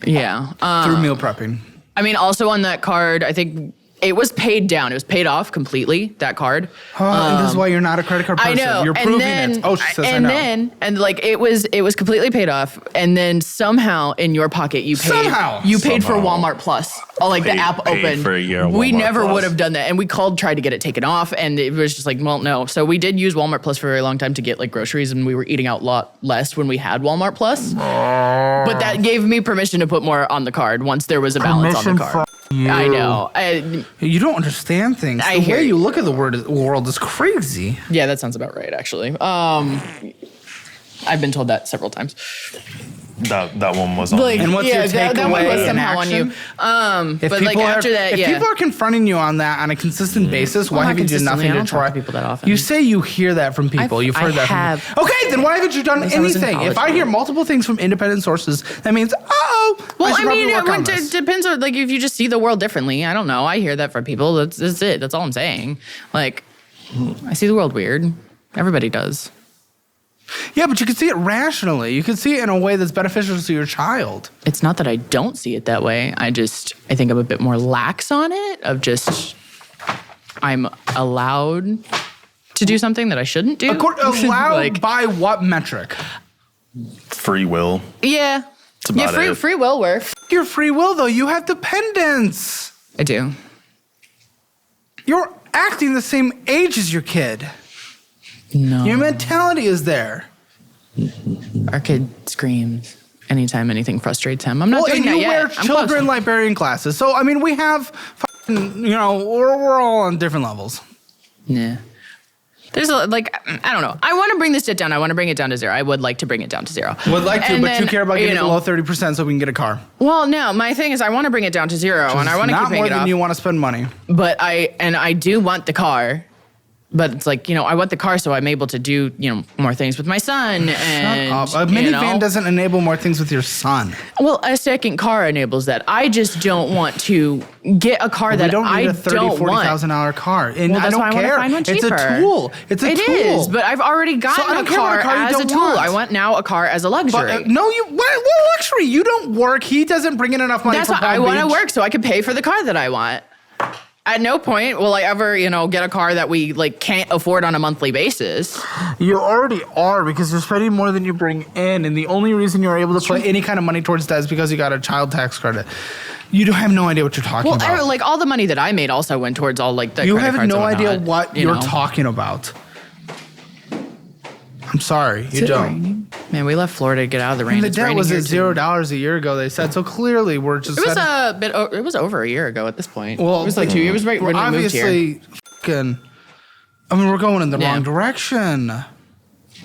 Yeah. through meal prepping. I mean, also on that card, I think it was paid down. It was paid off completely, that card. And this is why you're not a credit card person. I know. You're and proving then, it. Oh, she says and I know. then, and like it was completely paid off. And then somehow in your pocket you paid. Somehow. You paid for Somehow. Walmart Plus. Oh, like the Paid- app paid opened. for a year of we Walmart never Plus. would have done that, and we tried to get it taken off, and it was just like, well, no. So we did use Walmart Plus for a very long time to get like groceries, and we were eating out a lot less when we had Walmart Plus. But that gave me permission to put more on the card once there was a balance on the Permission card. I know. You don't understand things. I The hear way you you. look at the world is crazy. Yeah, that sounds about right, actually. I've been told that several times. That one was on. Like, me. And what's your that one takeaway was in somehow on you. action? But like after that, if yeah. people are confronting you on that on a consistent basis, Well, why not have you done consistently. nothing I to don't talk try? to people that often. You say you hear that from people. You've heard I that. have. From people. Okay, then why haven't you done Because I was in anything? If I college. hear multiple things from independent sources, that means Well, I should I mean, probably work on it this. depends on like if you just see the world differently. I don't know. I hear that from people. That's it. That's all I'm saying. Like, I see the world weird. Everybody does. Yeah, but you can see it rationally. You can see it in a way that's beneficial to your child. It's not that I don't see it that way. I think I'm a bit more lax on it. Of just, I'm allowed to do something that I shouldn't do. Allowed Like, by what metric? Free will. yeah. That's about it. Free will works. Your free will, though. You have dependence. I do. You're acting the same age as your kid. No. Your mentality is there. Our kid screams anytime anything frustrates him. I'm not doing and that you yet. wear I'm children close. librarian classes. So, I mean, we have, we're all on different levels. Yeah. There's I don't know. I want to bring this debt down. I want to bring it down to zero. I would like to bring it down to zero. Would like to, And but then, you care about getting know, below 30% so we can get a car. Well, no. My thing is, I want to bring it down to zero, and I want to keep Not paying more it than off. you want to spend money. But I do want the car. But it's like, I want the car so I'm able to do, more things with my son. And, A minivan doesn't enable more things with your son. Well, a second car enables that. I just don't want to get a car We that don't I need a $30,000, don't want. $40,000 car. And Well, I that's don't why I want to care. find one cheaper. It's a tool. It's a It tool. is, but I've already gotten I don't a care what car car you as a don't tool. want. I want now a car as a luxury. But, no, what luxury? You don't work. He doesn't bring in enough money That's for why I Palm want to Beach. work so I can pay for the car that I want. At no point will I ever, get a car that we can't afford on a monthly basis. You already are because you're spending more than you bring in, and the only reason you're able to put any kind of money towards that is because you got a child tax credit. You don't have no idea what you're talking Well, about. all the money that I made also went towards all the You credit have cards no and idea whatnot, what you you're know? talking about. I'm sorry, you don't. Man, we left Florida to get out of the rain. And the It's debt raining was here at too. $0 a year ago. They said so. Clearly, we're just. It was a bit. It was over a year ago at this point. Well, it was like 2 years. It was right when we moved here. obviously, fucking. I mean, we're going in the Yeah. wrong direction.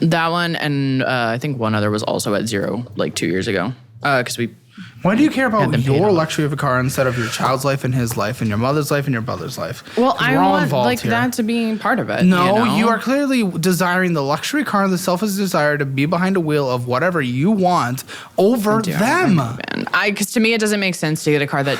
That one and I think one other was also at zero 2 years ago. Because we Why do you care about them paid your off. luxury of a car instead of your child's life and his life and your mother's life and your brother's life? Well, 'Cause I we're all want involved like here. that to be part of it. No, you, you know? are clearly desiring the luxury car and the selfish desire to be behind a wheel of whatever you want over them. Because to me, it doesn't make sense to get a car that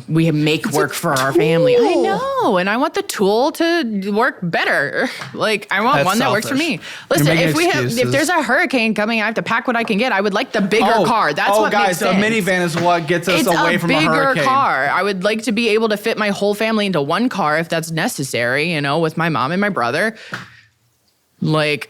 we make work for our family. I know, and I want the tool to work better. Like I want That's one that works for selfish. me. Listen, making if excuses. there's a hurricane coming, I have to pack what I can get. I would like the bigger car. That's what guys, makes sense. a minivan is what gets us It's away a from a bigger hurricane. car. I would like to be able to fit my whole family into one car if that's necessary, with my mom and my brother. Like,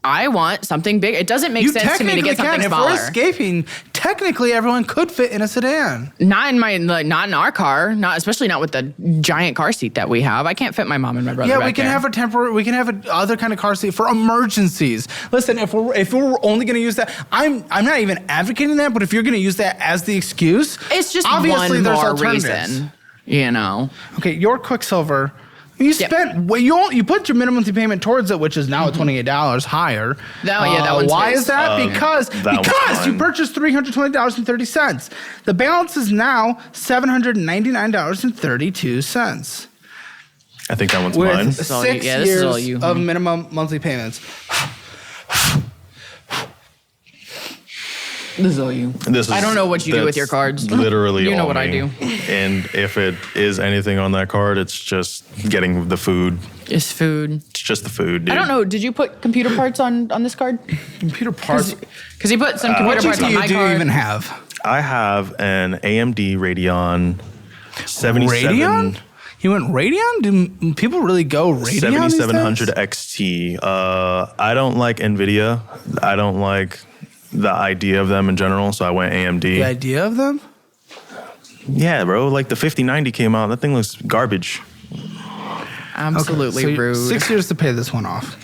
I want something big. It doesn't make sense to me to get something If smaller. we're escaping, technically everyone could fit in a sedan. Not in our car. Especially not with the giant car seat that we have. I can't fit my mom and my brother. Yeah, back we can there. have a temporary. We can have a other kind of car seat for emergencies. Listen, if we're only going to use that, I'm not even advocating that. But if you're going to use that as the excuse, It's just obviously one there's more alternatives. reason. Okay, your Quicksilver. You spent you put your minimum monthly payment towards it, which is now $28 higher. That one's why his. is that? Because one's you fine. purchased $320.30. The balance is now $799.32 I think that one's with mine. is all you- 6 yeah, this is all years you, of honey. minimum monthly payments. This is all you. I don't know what you do with your that's cards. Literally, You know all what I me. do. And if it is anything on that card, it's just getting the food. It's food. It's just the food, dude. I don't know. Did you put computer parts on this card? Computer parts. Because you put some computer What parts on GPU my do you card. even have? I have an AMD Radeon 77. Radeon? You went Radeon? Do people really go Radeon these 7700 days? XT. I don't like NVIDIA. I don't like the idea of them in general, so I went AMD. The idea of them? Yeah, bro. Like the 5090 came out. That thing looks garbage. Absolutely so rude. 6 years to pay this one off.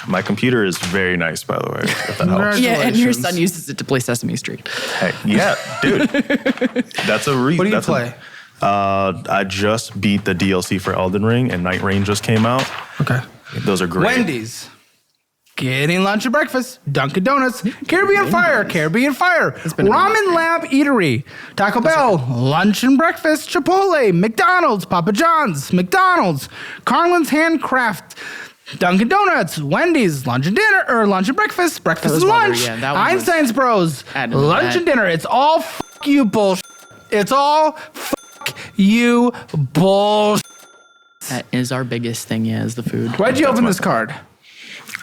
My computer is very nice, by the way, if that helps. Yeah, and your Congratulations. son uses it to play Sesame Street. Hey, yeah, dude. That's a reason. What do you play? I just beat the DLC for Elden Ring, and Night Rain just came out. Okay. Those are great. Wendy's. Getting lunch and breakfast. Dunkin' Donuts. Caribbean Fire. Ramen Lab Eatery. Taco Bell. Lunch and breakfast. Chipotle. McDonald's. Papa John's. McDonald's. Carlin's Handcraft. Dunkin' Donuts. Wendy's. Lunch and dinner. Or lunch and breakfast. Breakfast was and one lunch. where, yeah, that one was Einstein's Bros. added to Lunch that. and dinner. It's all f you bullshit. It's all f you bullshit. That is our biggest thing, is the food. Why'd you open this card?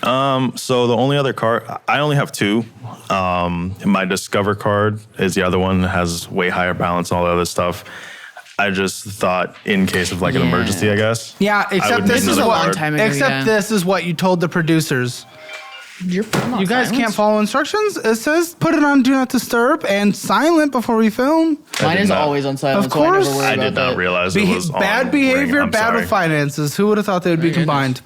So the only other card, I only have two. My Discover card is the other one that has way higher balance and all the other stuff. I just thought in case of like an Yeah. emergency, I guess. Yeah, I except would this need is another what. long card. time ago, Except yeah. this is what you told the producers. You guys can't follow instructions. It says put it on Do Not Disturb and silent before we film. Mine did is not- always on silent, Of so I never course. worry I about did not that. realize it was on Bad behavior, Ring. I'm bad sorry. with finances. Who would have thought they would be combined?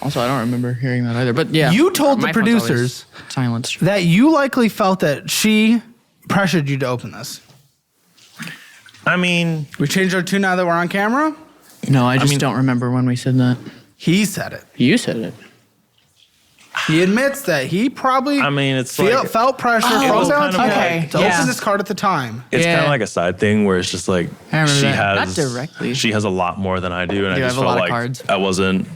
Also, I don't remember hearing that either. But yeah, You told the my phone's always producers silenced. that you likely felt that she pressured you to open this. I mean, We changed our tune now that we're on camera. No, I just don't remember when we said that. He said it. You said it. He admits that he probably it's like felt pressure Oh, from was kind Valentine of okay, to yeah. open this card at the time. it's Yeah. kind of like a side thing where it's just like I remember she that. has Not directly. She has a lot more than I do, and You I just have a felt lot of like cards. I wasn't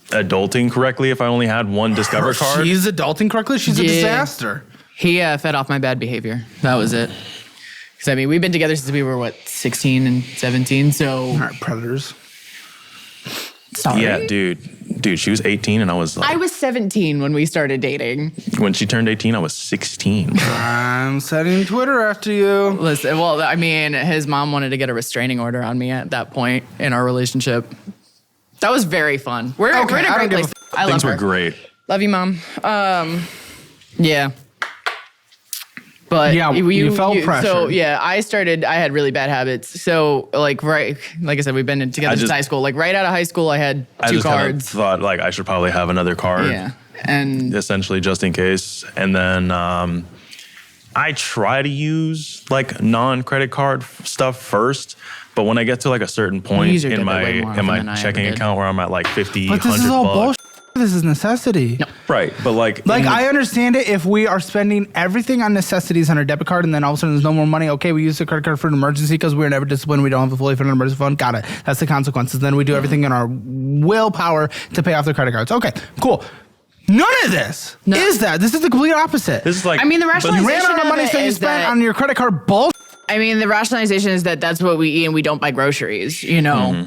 adulting correctly if I only had one Discover card. She's adulting correctly. She's a Yeah. disaster. He fed off my bad behavior. That was it. Because I mean, we've been together since we were 16 and 17. So All right, predators. sorry. Yeah, dude, she was 18 and I was like, I was 17 when we started dating. when she turned 18, I was 16. I'm setting Twitter after you. Listen, well, I mean, his mom wanted to get a restraining order on me at that point in our relationship. That was very fun. We're in Okay, a I don't great give a place. I love Things her. were great. Love you, mom. Yeah. But Yeah, you felt So pressured. yeah, I had really bad habits. So like I said, we've been together since high school. Like right out of high school, I had I two just kind of cards. thought like I should probably have another card. Yeah. And Essentially just in case. And then I try to use like non-credit card stuff first. But when I get to like a certain point use your in debit my way more often than I ever checking did. account where I'm at like 50, But this 100 is all bucks, bullshit. this is necessity. No. Right, but like I understand it if we are spending everything on necessities on our debit card and then all of a sudden there's no more money. Okay, we use the credit card for an emergency because we're never disciplined. We don't have a fully funded emergency fund. Got it. That's the consequences. Then we do everything in our willpower to pay off the credit cards. Okay, cool. None of this is that. This is the complete opposite. this is like I mean, the but- rationalization You ran out of money, so you is spent that- on your credit card bullshit. I mean, the rationalization is that that's what we eat and we don't buy groceries, you know?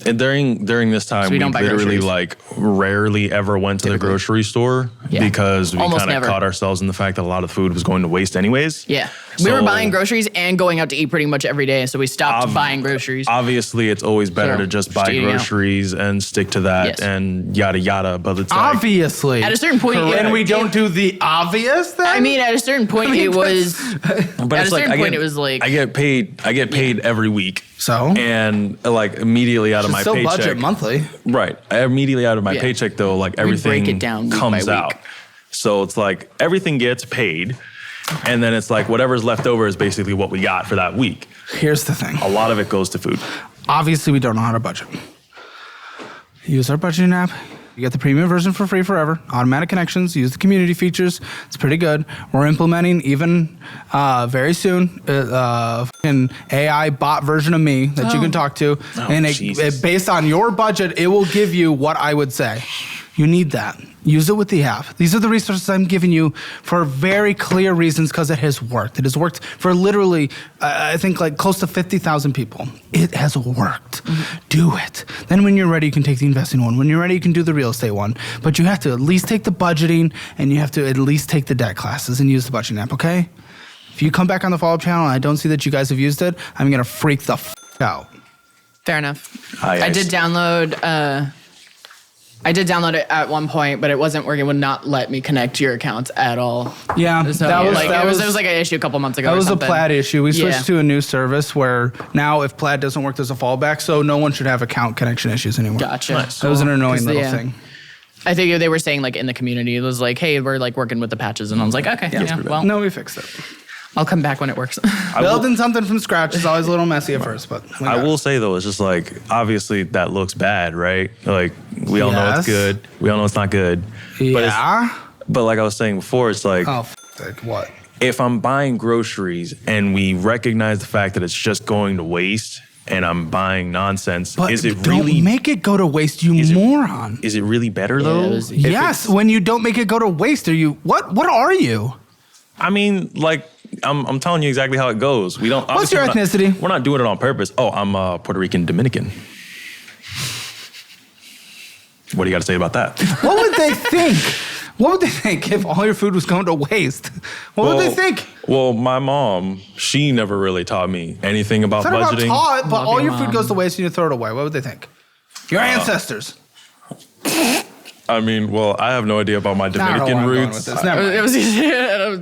And during this time, we we don't buy literally groceries. like rarely ever went to the grocery store Yeah. because we Almost kind of never. caught ourselves in the fact that a lot of food was going to waste anyways. Yeah. We were So- buying groceries and going out to eat pretty much every day, so we stopped buying groceries. Obviously, it's always better So, to just just buy eating out. groceries and stick to that Yes. and yada yada. But it's like, Obviously. At a certain point, And we don't do the obvious then? I mean, at a certain point, it was. but At it's a like certain point, it was like. I get paid every week. So? And like immediately out of my still paycheck, budget monthly. right? Immediately out of my Yeah. paycheck, though, like break everything it down week comes by week. out. So it's like everything gets paid, and then it's like whatever's left over is basically what we got for that week. Here's the thing. A lot of it goes to food. Obviously, we don't know how to budget. Use our budgeting app. You get the premium version for free forever. Automatic connections. Use the community features. It's pretty good. We're implementing even very soon an AI bot version of me that you can talk to. And Jesus. based on your budget, it will give you what I would say. You need that. Use it with the app. These are the resources I'm giving you for very clear reasons because it has worked. It has worked for literally, I think, like close to 50,000 people. It has worked. Do it. Then when you're ready, you can take the investing one. When you're ready, you can do the real estate one. But you have to at least take the budgeting and you have to at least take the debt classes and use the budgeting app, okay? If you come back on the follow-up channel and I don't see that you guys have used it, I'm going to freak the out. Fair enough. Aye, I did download. I did download it at one point, but it wasn't working. It would not let me connect your accounts at all. Yeah, So that was, like, that it was like an issue a couple months ago. That or was a something. Plaid issue. We switched Yeah. to a new service where now if Plaid doesn't work, there's a fallback, so no one should have account connection issues anymore. Gotcha. Nice. That was an annoying 'Cause, little yeah. thing. I think they were saying like in the community, it was like, hey, we're like working with the patches, and I was like, okay, yeah, well, No, we fixed it. I'll come back when it works. Building something from scratch is always a little messy at first, but we I got will it. say though, it's just like obviously that looks bad, right? Like we all know it's Yes. good. We all know it's not good. Yeah. But like I was saying before, it's like Oh, what? if I'm buying groceries and we recognize the fact that it's just going to waste and I'm buying nonsense, But is it don't really make it go to waste, you moron. is it really better though? it was- If Yes, when you don't make it go to waste, are you what? What are you? I mean, like I'm telling you exactly how it goes. We don't. What's obviously your we're not- ethnicity? We're not doing it on purpose. Oh, I'm Puerto Rican Dominican. What do you got to say about that? What would they think? What would they think if all your food was going to waste? What would they think? Well, my mom, she never really taught me anything about It's not about budgeting. taught, but Love all your your food mom. goes to waste and you throw it away. What would they think? Your ancestors. I mean, well, I have no idea about my I don't know where Dominican I'm going roots. with this. Never mind. It was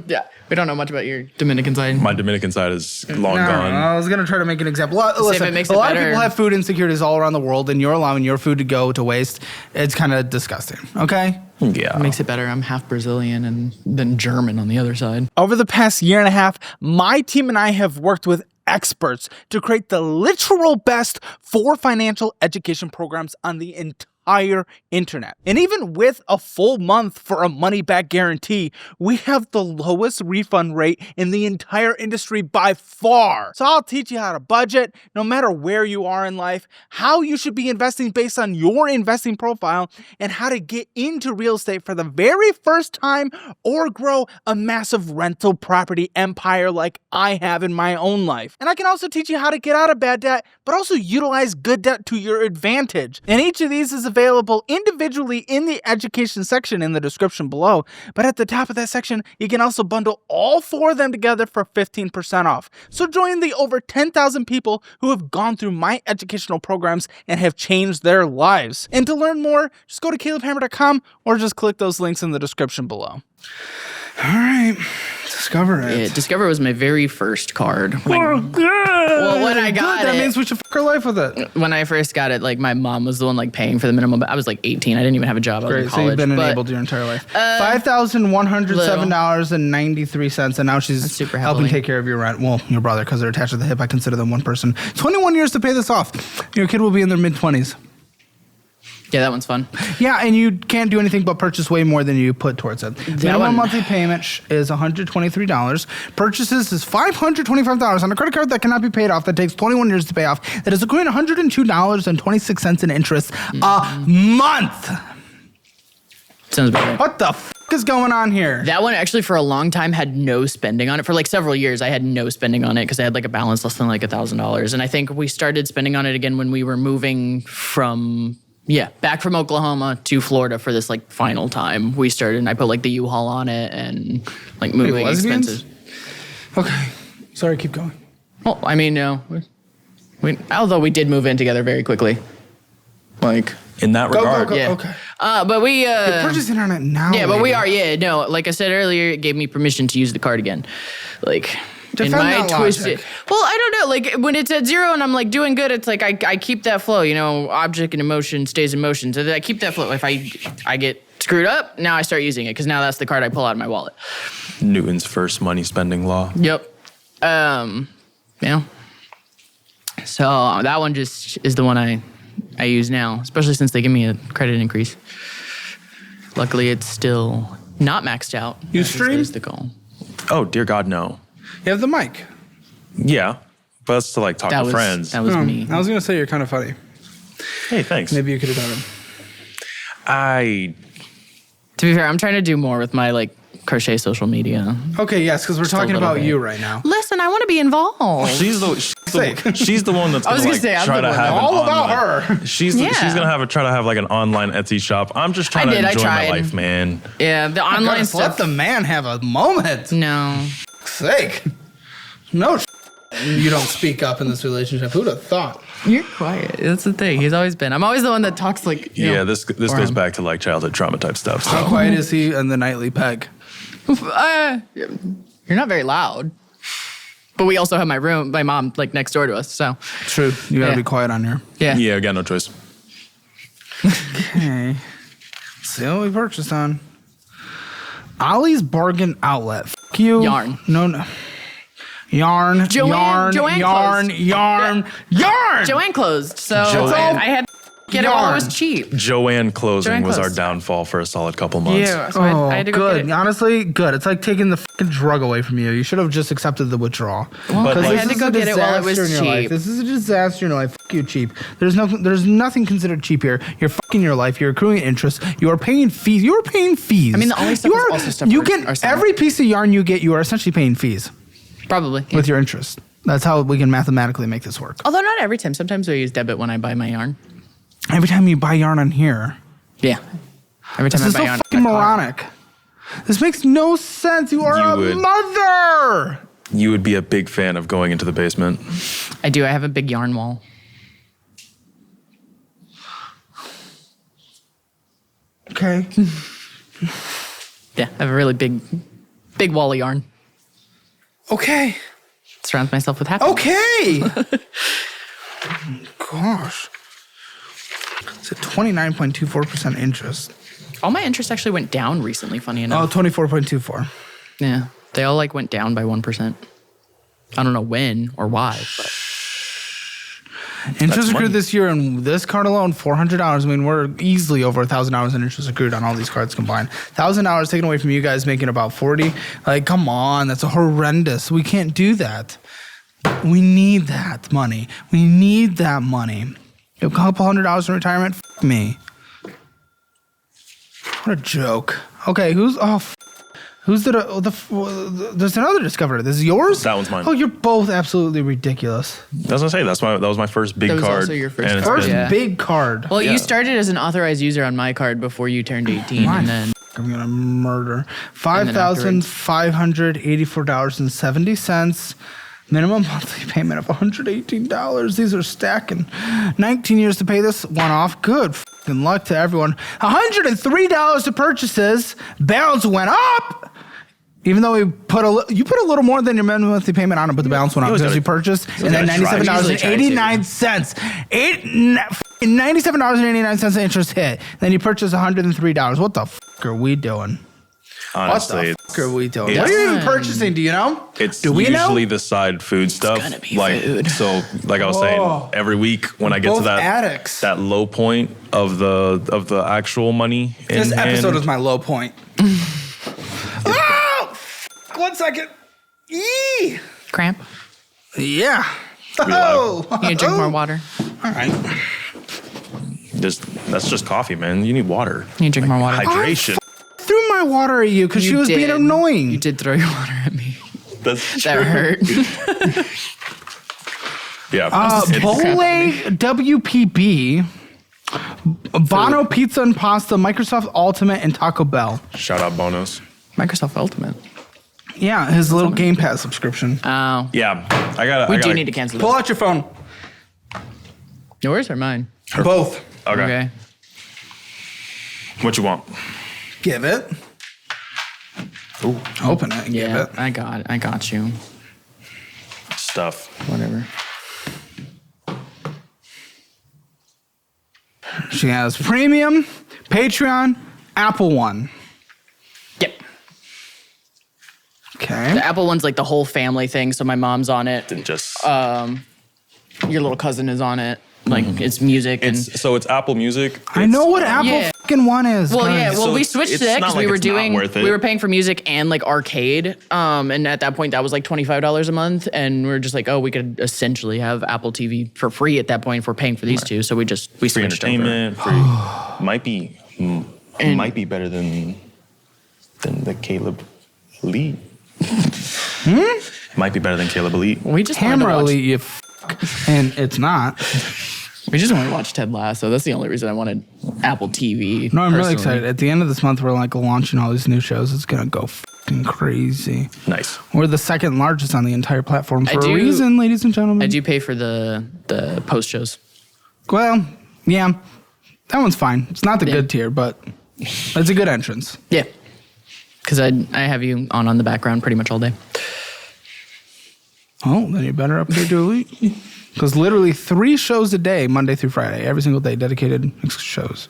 yeah. We don't know much about your Dominican side. My Dominican side is long No, gone. I was gonna try to make an example. Listen, it makes a it lot of better. people have food insecurities all around the world, and you're allowing your food to go to waste. It's kind of disgusting. Okay. Yeah. Makes it better. I'm half Brazilian and then German on the other side. Over the past year and a half, my team and I have worked with experts to create the literal best for financial education programs on the entire internet. And even with a full month for a money back guarantee, we have the lowest refund rate in the entire industry by far. So I'll teach you how to budget no matter where you are in life, how you should be investing based on your investing profile, and how to get into real estate for the very first time or grow a massive rental property empire like I have in my own life. And I can also teach you how to get out of bad debt, but also utilize good debt to your advantage. And each of these is available individually in the education section in the description below. But at the top of that section, you can also bundle all four of them together for 15% off. So join the over 10,000 people who have gone through my educational programs and have changed their lives. And to learn more, just go to calebhammer.com or just click those links in the description below. All right, discover it. Yeah, Discover was my very first card. Well, when I got that it, means we should fuck our life with it. when I first got it, like my mom was the one like paying for the minimum. But I was like 18. I didn't even have a job. I was in Great, so college. you've been but enabled your entire life. $5,107.93, and now she's That's super helping heavily. take care of your rent. Well, your brother, because they're attached to the hip. I consider them one person. 21 years to pay this off. Your kid will be in their mid-20s. Yeah, that one's fun. Yeah, and you can't do anything but purchase way more than you put towards it. Minimum monthly payment is $123. Purchases is $525 on a credit card that cannot be paid off. That takes 21 years to pay off. That is accruing $102.26 in interest a month. Sounds about right. What the f*** is going on here? That one actually for a long time had no spending on it. For like several years, I had no spending on it because I had like a balance less than like $1,000. And I think we started spending on it again when we were moving from, back from Oklahoma to Florida for this like final time. We started and I put like the U-Haul on it and like moving expenses. Okay. Sorry, keep going. Well, I mean, no. Although we did move in together very quickly. Like... In that regard, go. Yeah. Okay. But we... You're purchasing on it now. Yeah, but we are, no. Like I said earlier, it gave me permission to use the card again. Like... Defend in my that twisted... logic. Well, I don't know. Like, when it's at 0 and I'm, like, doing good, it's like I keep that flow. You know, object and emotion stays in motion. So I keep that flow. If I get screwed up, now I start using it because now that's the card I pull out of my wallet. Newton's first money spending law. Yep. Yeah. So that one just is the one I use now, especially since they give me a credit increase. Luckily, it's still not maxed out. You stream? Is the goal. Oh, dear God, no. You have the mic. Yeah, but that's to like talk to friends. That was me. I was going to say you're kind of funny. Hey, thanks. Maybe you could have done it. To be fair, I'm trying to do more with my like crochet social media. Okay, yes, because we're talking about you right now. Listen, I want to be involved. She's the one that's I was gonna gonna say, I'm try the to one have that- an All about online- her. She's Yeah. gonna try to have like an online Etsy shop. I'm just trying to I enjoy my tried. life, man. Yeah, the online Let stuff. the man have a moment. No. Sake. No. You don't speak up in this relationship. Who'd have thought? You're quiet. That's the thing. He's always been. I'm always the one that talks like. You know, This for goes him. back to like childhood trauma type stuff. How So quiet is he in the nightly peg? You're not very loud. But we also have my mom like next door to us. So True. You gotta Yeah. be quiet on here. yeah. yeah, I got no choice. Okay. See what we purchased on. Ollie's Bargain Outlet. F you. Yarn. No. Yarn. Joanne yarn. closed. Yarn. Joanne closed, so Joanne. I had to get it while it was cheap. Joanne closing Joanne was our closed. downfall for a solid couple months. Yeah, so I had to go good. get it. Honestly, good. It's like taking the fucking drug away from you. You should have just accepted the withdrawal. Well, But I like- had to This is go a get it while it was disaster in your life. cheap. This is a disaster in your life. Fuck you, cheap. There's nothing considered cheap here. You're fucking your life. You're accruing interest. You are paying fees. You are paying fees. I mean, the only stuff is also stuff you are get summer. every piece of yarn you get. You are essentially paying fees Probably. with your interest. That's how we can mathematically make this work. Although not every time. Sometimes I use debit when I buy my yarn. Every time you buy yarn on here, Yeah. Every time this is I so buy yarn. fucking on my card. moronic. This makes no sense. You are You a would- mother. You would be a big fan of going into the basement. I do. I have a big yarn wall. Okay. Yeah, I have a really big wall of yarn. Okay. Surrounds myself with happiness. Okay. Gosh. It's at 29.24% interest. All my interest actually went down recently, funny Oh, enough. 24.24. Yeah. They all like went down by 1%. I don't know when or why, but Interest accrued money. this year in this card alone, $400. I mean, we're easily over $1,000 in interest accrued on all these cards combined. $1,000 taken away from you guys, making about 40. Like, come on, that's horrendous. We can't do that. We need that money. We need that money. You have a couple $100 in retirement. F me. What a joke. Okay, who's there's another discoverer. This is yours? That one's mine. Oh, you're both absolutely ridiculous. That's what I say. That was my first big That was card. also your first and it's card. First been- Yeah. big card. well, Yeah. you started as an authorized user on my card before you turned 18, My and then I'm gonna murder. And then afterwards. $5,584.70. Minimum monthly payment of $118. These are stacking. 19 years to pay this one off. Good fucking luck to everyone. $103 to purchases. Balance went up. Even though you put a little more than your minimum monthly payment on it, but the balance went up always because you gotta- purchased, and then gotta try. $97.89. $97.89 in interest hit. Then you purchased $103. What the fuck are we doing? Honestly, what the fuck are we doing? it's- What are you even purchasing? Do you know? it's Do we usually know? the side food stuff. gonna be like food. so, like I was saying, every week when I get to Both that addicts. that low point of the actual money. This in episode hand, is my low point. Oh, 1 second. Yee. Cramp. Yeah. live. Oh. You need to drink more water. All right. That's just coffee, man. You need water. You need to drink more water. Hydration. Threw my water at you because she was being did. annoying. You did throw your water at me. That's That true. hurt. Yeah. Bole WPB, Bono Pizza and Pasta, Microsoft Ultimate, and Taco Bell. Shout out bonus. Microsoft Ultimate. Yeah, his little Game Pass subscription. Oh. Yeah, I got. We do need to cancel Pull this. out your phone. Yours or mine? Both. Okay. What you want? Give it. Ooh, Open it. Yeah, Give it. I got you. stuff. Whatever. She has Premium, Patreon, Apple One. Yep. Okay. The Apple one's like the whole family thing, so my mom's on it. And just Your little cousin is on it. Like it's music and it's Apple Music. I know what Apple Yeah. fucking One is. well, guys. yeah. Well, So we it's- switched it's to that not because like we were it's not doing worth it. we were paying for music and like arcade. And at that point, that was like $25 a month, and we are just like, oh, we could essentially have Apple TV for free at that point if we're paying for these two. So we Free switched over. entertainment. Free might be better than the Caleb Elite. Might be better than Caleb Elite. We just wanted to Camera watch, Elite, you and it's not. we just wanted to watch Ted Lasso. That's the only reason I wanted Apple TV. No, I'm really personally. excited. At the end of this month, we're like launching all these new shows. It's gonna go fucking crazy. Nice. We're the second largest on the entire platform for a do- reason, ladies and gentlemen. I do pay for the post shows. Well, yeah, that one's fine. It's not the Yeah. good tier, but it's a good entrance. Yeah, because I have you on the background pretty much all day. Oh, then you better upgrade to Elite. Because literally 3 shows a day, Monday through Friday, every single day, dedicated shows.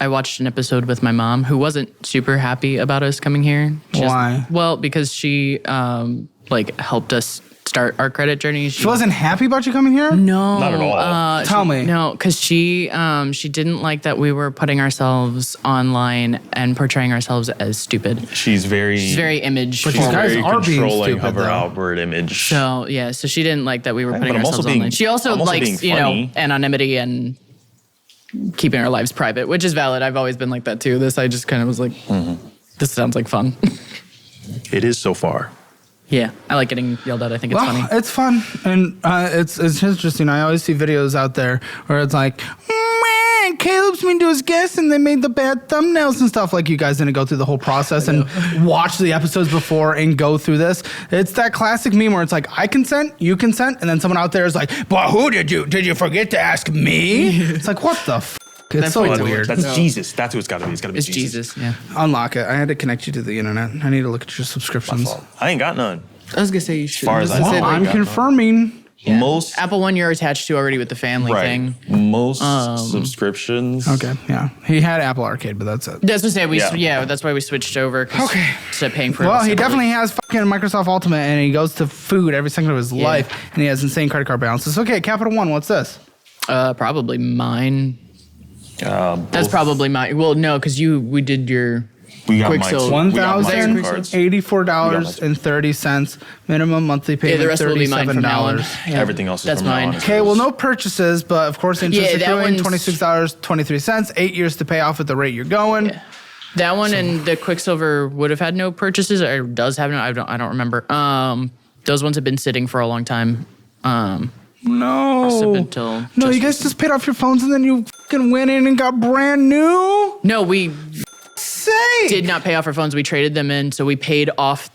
I watched an episode with my mom who wasn't super happy about us coming here. Why? Well, because she helped us start our credit journey. She wasn't happy about you coming here? No, Not at all. Tell me. No, because she didn't like that we were putting ourselves online and portraying ourselves as stupid. She's very Very image. But she's you guys very are being controlling stupid, of her though. outward image. So yeah, so she didn't like that we were putting but I'm also ourselves being- online. She also I'm also likes being funny. anonymity and keeping our lives private, which is valid. I've always been like that too. This I just kind of was like, this sounds like fun. It is so far. Yeah, I like getting yelled at. I think it's Well, funny. it's fun. And it's interesting. I always see videos out there where it's like, man, Caleb's been to his guests and they made the bad thumbnails and stuff. Like you guys didn't go through the whole process and watch the episodes before and go through this. It's that classic meme where it's like, I consent, you consent. And then someone out there is like, but who did you forget to ask me? It's like, what the f? It's That so point's weird. That's Jesus. That's who it's got to be. It's got to be It's Jesus. Yeah. Unlock it. I had to connect you to the internet. I need to look at your subscriptions. I ain't got none. I was gonna say you should. far as I Well, know, I'm confirming. Most Apple One you're attached to already with the family thing. Most subscriptions. Okay, yeah. He had Apple Arcade, but that's it. That's what I say. Yeah. That's why we switched over. Okay. To paying for. Well, it he separately. definitely has fucking Microsoft Ultimate, and he goes to food every second of his life, and he has insane credit card balances. Okay, Capital One, what's this? Probably mine. That's Both- probably mine. Well, no, because we did your. we got Quicksilver. Mike's- we got Mike's $1,000 cards. $84.30. Minimum monthly Yeah, payment the rest will be mine from now on. $37. Yeah. Everything else is That's from now mine. on. Okay, well, no purchases, but of course, interest Yeah, that accruing one's- $26.23. 8 years to pay off at the rate you're going. Yeah. That one and the Quicksilver would have had no purchases, or does have no. I don't remember. Those ones have been sitting for a long time. No. Until No, you guys just paid off your phones and then you fucking went in and got brand new? No, we Say. did not pay off our phones. We traded them in, so we paid off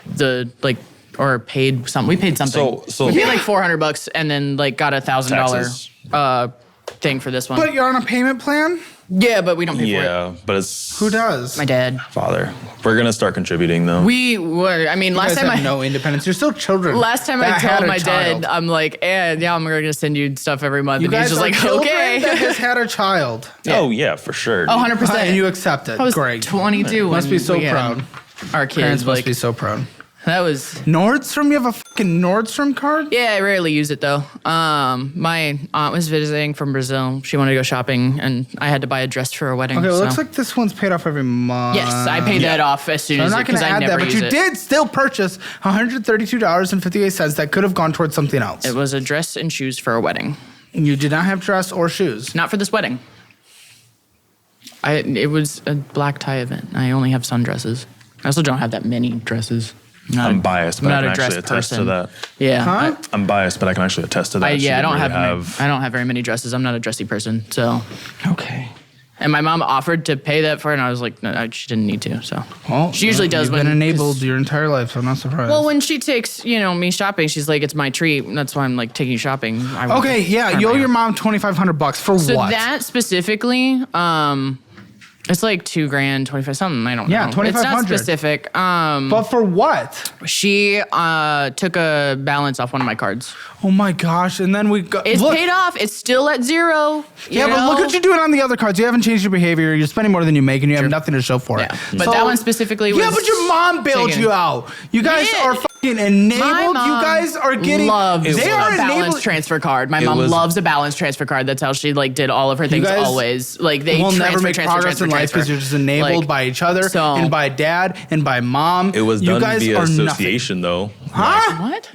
or paid some. We paid something. So- we paid like $400 and then got a $1,000 Taxes. thing for this one. But you're on a payment plan? Yeah, but we don't pay for it. Yeah, but it's Who does? My dad. father. We're gonna start contributing though. We were. I mean, You last guys time have I. no independence. You're still children. Last time I that had told a my child. dad, I'm like, yeah, I'm going to send you stuff every month. You and he's guys just are like, children okay. that has had a child. Oh yeah, for sure. Oh, 100%. And you accept it. I was Great. 22. Must when be so we had proud. Our kids, Parents must like, be so proud. that was. Nordstrom? You have a fucking Nordstrom card? Yeah, I rarely use it though. My aunt was visiting from Brazil. She wanted to go shopping, and I had to buy a dress for her wedding. Okay, well, it looks so- like this one's paid off every month. Yes, I paid that off as soon I'm as not going because to I add never that, but use you it. did still purchase $132.58 that could have gone towards something else. It was a dress and shoes for a wedding, You did not have dress or shoes. not for this wedding. It was a black tie event. I only have sundresses. I also don't have that many dresses. I'm biased, but I not can a dress actually attest to person. that. Yeah. Huh? I'm biased, but I can actually attest to that. I She don't didn't have, I don't have very many dresses. I'm not a dressy person. So, Okay. and my mom offered to pay that for it, and I was like, no, she didn't need to. So, Well, she usually does you've when been enabled 'cause- your entire life, so I'm not surprised. Well, when she takes, me shopping, she's like, it's my treat. And that's why I'm like taking you shopping. I want Okay, yeah, to- you owe your mom $2,500 for So what? that specifically, it's like $2,000, 25 something. I don't Yeah, know. It's $2,500. not specific. But for what? She took a balance off one of my cards. Oh my gosh! And then we got. It's look, paid off. It's still at zero. Yeah, but look what you're doing on the other cards. You haven't changed your behavior. You're spending more than you make, and you have nothing to show for it. Yeah, but that one specifically was. Yeah, but your mom bailed taken. you out. You guys Yeah. are fucking enabled. My mom You guys are getting. loves They a are balance enabled. transfer card. My It mom was- loves a balance transfer card. That's how she did all of her things guys always. Like they We'll transfer, never make transfer, progress transfer, in life transfer. because you're just enabled Like, by each other so- and by dad and by mom. It was you done guys via are nothing. association, though. Huh? What?